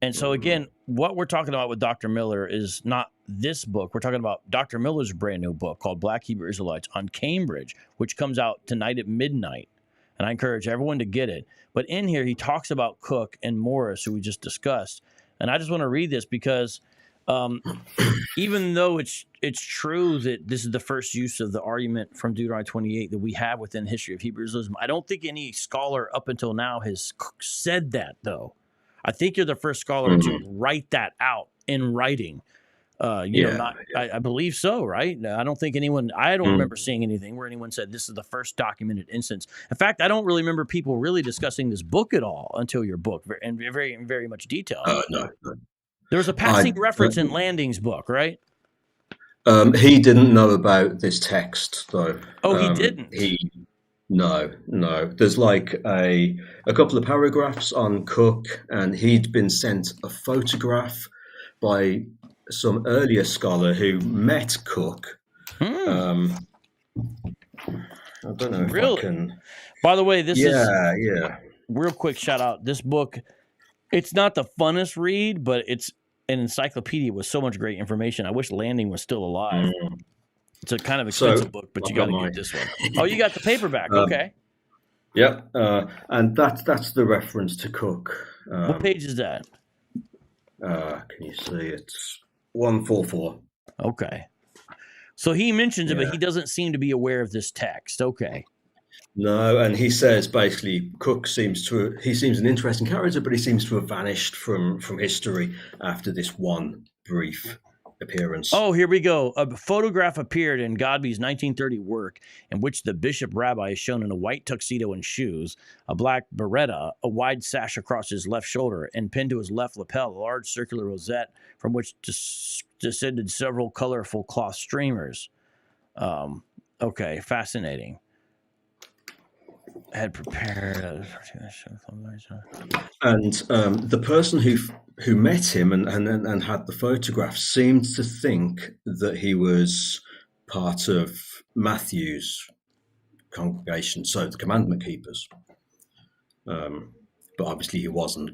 And so again, what we're talking about with Dr. Miller is not this book. We're talking about Dr. Miller's brand new book called Black Hebrew Israelites on Cambridge, which comes out tonight at midnight. And I encourage everyone to get it. But in here, he talks about Cook and Morris, who we just discussed. And I just want to read this because even though it's true that this is the first use of the argument from Deuteronomy 28 that we have within the history of Hebrew Israelism, I don't think any scholar up until now has said that, though. I think you're the first scholar to write that out in writing. I believe so, right? I don't think I don't remember seeing anything where anyone said this is the first documented instance. In fact, I don't really remember people really discussing this book at all until your book, and very, very much detail. No. There was a passing reference in Landing's book, right? He didn't know about this text, though. Oh, he didn't? No. There's like a couple of paragraphs on Cook, and he'd been sent a photograph by some earlier scholar who met Cook. I don't know if I can... By the way, this is... Yeah. Real quick shout out. This book, it's not the funnest read, but it's an encyclopedia with so much great information. I wish Landing was still alive. It's a kind of expensive book, but you got to get this one. Oh, you got the paperback. Okay. Yep. And that's the reference to Cook. What page is that? Can you see? It's 144. Okay. So he mentions it, but he doesn't seem to be aware of this text. Okay. No, and he says basically Cook seems an interesting character, but he seems to have vanished from history after this one brief appearance. Oh, here we go. A photograph appeared in Godby's 1930 work in which the bishop rabbi is shown in a white tuxedo and shoes, a black beretta, a wide sash across his left shoulder, and pinned to his left lapel a large circular rosette from which descended several colorful cloth streamers. Okay, fascinating. Had prepared, and the person who met him and had the photograph seemed to think that he was part of Matthew's congregation, so the Commandment keepers. But obviously he wasn't.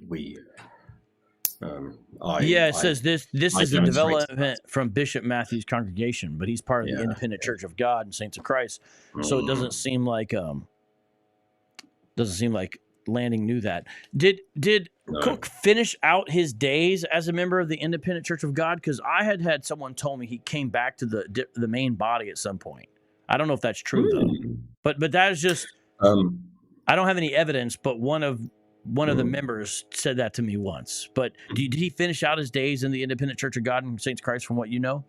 It says this is a development from Bishop Matthew's congregation, but he's part of the Independent Church of God and Saints of Christ. So it doesn't seem like Landing knew that. Did Cook finish out his days as a member of the Independent Church of God? Because I had someone told me he came back to the main body at some point. I don't know if that's true though. But that is just I don't have any evidence. But one of the members said that to me once. But did he finish out his days in the Independent Church of God and Saints of Christ? From what you know,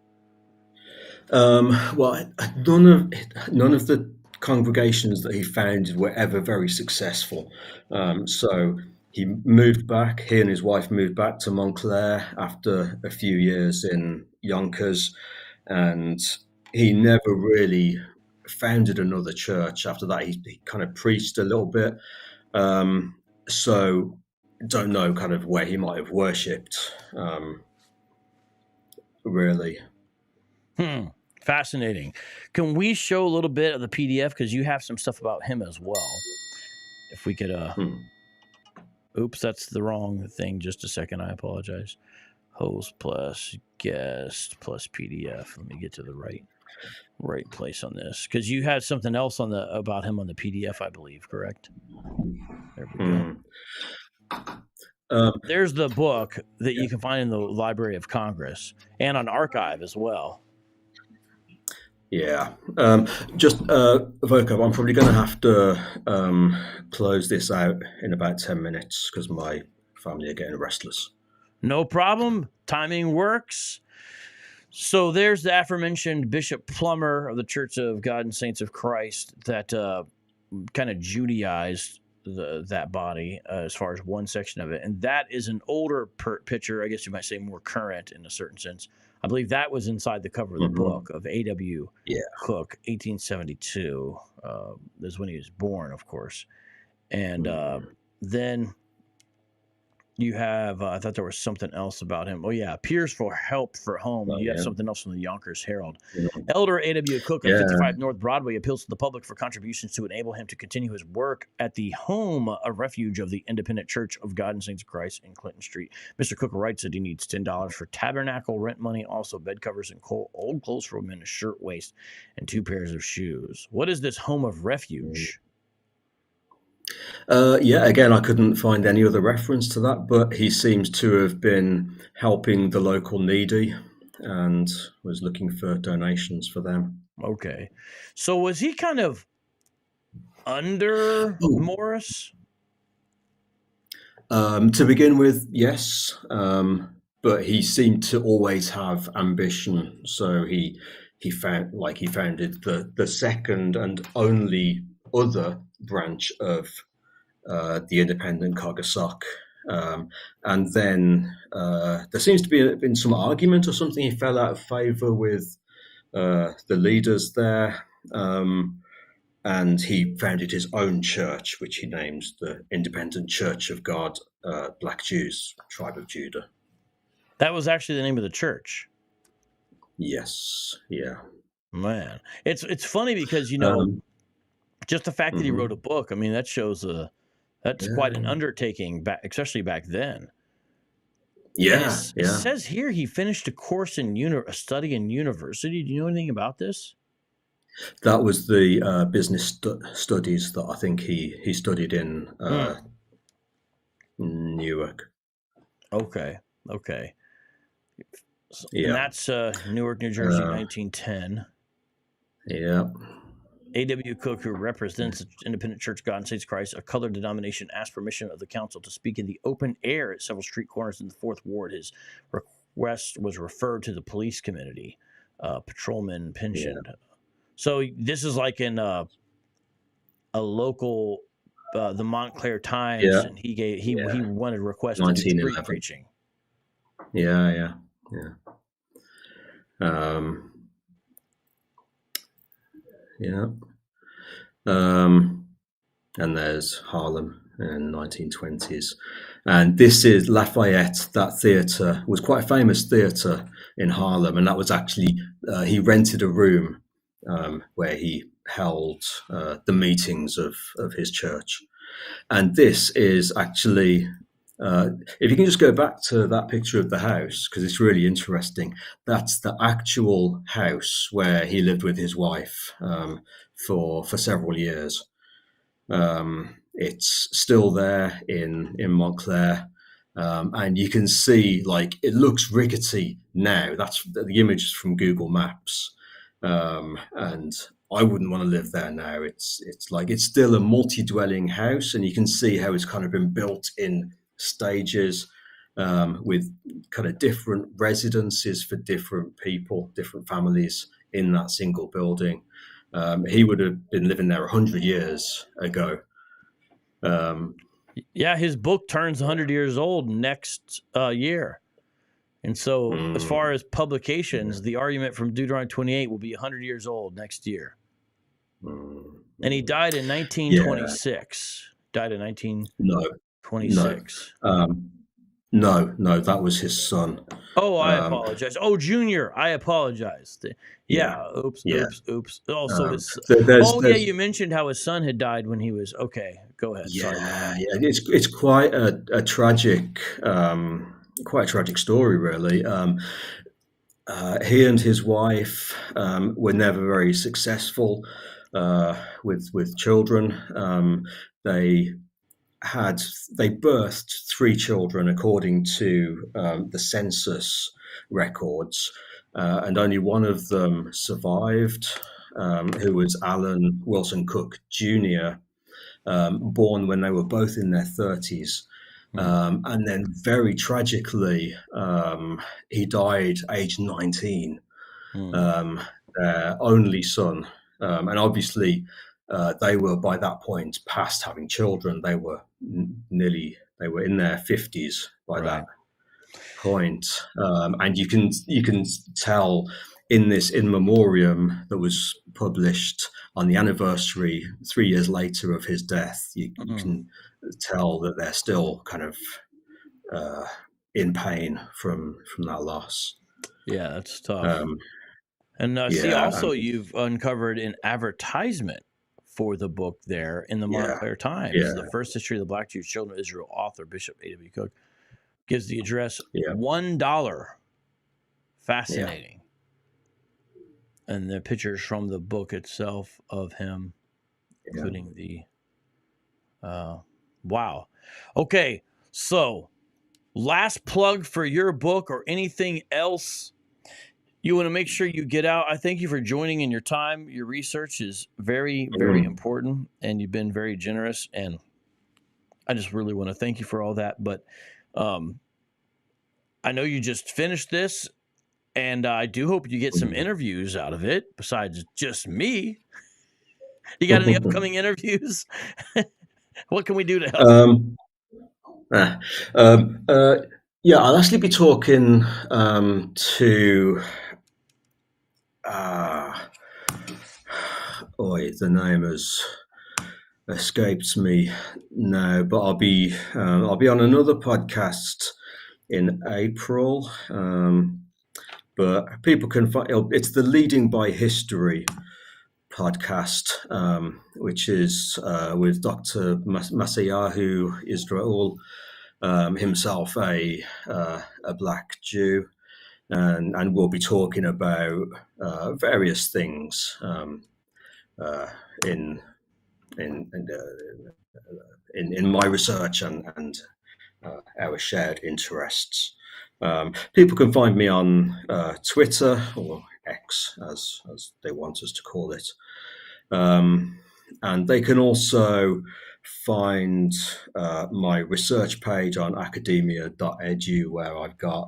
well, none of the congregations that he founded were ever very successful. So he and his wife moved back to Montclair after a few years in Yonkers, and he never really founded another church after that. He kind of preached a little bit. So don't know kind of where he might have worshipped, really. Fascinating. Can we show a little bit of the PDF? Because you have some stuff about him as well. If we could, oops, that's the wrong thing. Just a second. I apologize. Host plus guest plus PDF. Let me get to the right place on this. Because you had something else about him on the PDF, I believe, correct? There we go. There's the book that you can find in the Library of Congress and on archive as well. Yeah, just VOCAB, I'm probably going to have to close this out in about 10 minutes because my family are getting restless. No problem. Timing works. So there's the aforementioned Bishop Plummer of the Church of God and Saints of Christ that kind of Judaized that body as far as one section of it. And that is an older picture, I guess you might say more current in a certain sense. I believe that was inside the cover of the book of A.W.Cook, 1872. That's when he was born, of course. And then You have, I thought there was something else about him. Oh, yeah, appears for help for home. Oh, You have yeah. something else from the Yonkers Herald. Yeah. Elder A.W.Cook of Yeah. 55 North Broadway appeals to the public for contributions to enable him to continue his work at the home of refuge of the Independent Church of God and Saints of Christ in Clinton Street. Mr. Cook writes that he needs $10 for tabernacle rent money, also bed covers and old clothes for women, a shirt waist, and 2 pairs of shoes. What is this home of refuge? Yeah, again, I couldn't find any other reference to that, but he seems to have been helping the local needy and was looking for donations for them. Okay. So was he kind of under Morris? To begin with, yes, but he seemed to always have ambition. So he founded the second and only other branch of the independent Cogasoc. And then there seems to be been some argument or something. He fell out of favor with the leaders there. And he founded his own church, which he named the Independent Church of God, Black Jews, Tribe of Judah. That was actually the name of the church. Yes, yeah. Man, it's funny because, you know, just the fact that he wrote a book, I mean, that shows that's quite an undertaking, especially back then. Yeah, it says here he finished a course in a study in university. Do you know anything about this? That was the business studies that I think he studied in Newark. Okay. Yeah. And that's Newark, New Jersey, 1910. Yeah. A.W.Cook, who represents the Independent Church of God and Saints of Christ, a colored denomination, asked permission of the council to speak in the open air at several street corners in the 4th Ward. His request was referred to the police committee, patrolman pensioned. Yeah. So this is like in a local, the Montclair Times, and he wanted to request to do street preaching. Yeah. And there's Harlem in 1920s. And this is Lafayette. That theatre was quite a famous theatre in Harlem. And that was actually, he rented a room where he held the meetings of his church. And this is actually, if you can just go back to that picture of the house, because it's really interesting, that's the actual house where he lived with his wife for several years. It's still there in Montclair, and you can see, like, it looks rickety now. That's the image from Google Maps, and I wouldn't want to live there now. It's like it's still a multi-dwelling house, and you can see how it's kind of been built in stages with kind of different residences for different people, different families in that single building. He would have been living there 100 years ago. Yeah, his book turns 100 years old next year. And so as far as publications, the argument from Deuteronomy 28 will be 100 years old next year. And he died in 1926. Died in 1926. No, that was his son. Oh, I apologize. Oh, Junior, I apologize. Oops. Oh, so you mentioned how his son had died when he was okay. Go ahead. Yeah. It's quite a tragic, story, really. He and his wife were never very successful with children. They birthed 3 children according to the census records, and only one of them survived, who was Allan Wilson Cook Jr., born when they were both in their 30s. And then very tragically, he died aged 19, their only son. And obviously, they were by that point past having children. They were in their 50s by that point. And you can tell in this in memoriam that was published on the anniversary 3 years later of his death, you can tell that they're still kind of in pain from that loss. Yeah, that's tough. And see, also you've uncovered an advertisement for the book there in the Montclair Times. Yeah. The First History of the Black Jewish Children of Israel author, Bishop A.W.Cook, gives the address $1. Fascinating. Yeah. And the pictures from the book itself of him, including the... wow. Okay, so last plug for your book or anything else you want to make sure you get out. I thank you for joining in your time. Your research is very, very important, and you've been very generous, and I just really want to thank you for all that. But I know you just finished this, and I do hope you get some interviews out of it besides just me. You got any upcoming interviews? What can we do to help? I'll actually be talking to... the name has escaped me now, but I'll be on another podcast in April. But people can find it's the Leading by History podcast, which is with Dr. Masayahu Israel, himself a Black Jew. And we'll be talking about various things in my research and our shared interests. People can find me on Twitter, or X as they want us to call it, and they can also find my research page on academia.edu, where I've got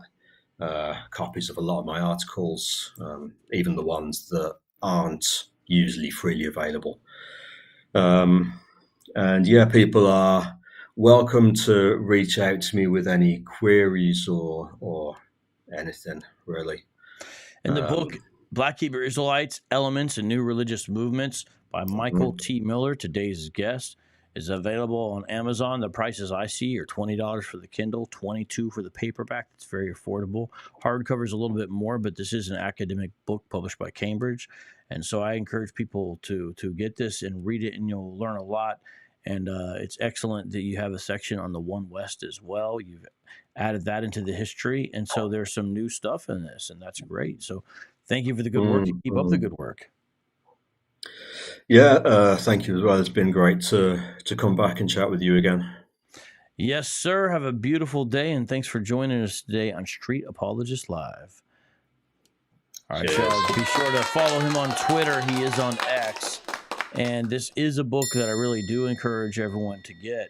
copies of a lot of my articles, even the ones that aren't usually freely available. People are welcome to reach out to me with any queries or anything, really. In the book, Black Hebrew Israelites, Elements and New Religious Movements by Michael T. Miller, today's guest, is available on Amazon. The prices I see are $20 for the Kindle, $22 for the paperback. It's very affordable. Hardcover is a little bit more, but this is an academic book published by Cambridge. And so I encourage people to get this and read it, and you'll learn a lot. And it's excellent that you have a section on the One West as well. You've added that into the history. And so there's some new stuff in this, and that's great. So thank you for the good work. Keep up the good work. Yeah, thank you as well. It's been great to come back and chat with you again. Yes, sir. Have a beautiful day, and thanks for joining us today on Street Apologist Live. All right, y'all, be sure to follow him on Twitter. He is on X, and this is a book that I really do encourage everyone to get.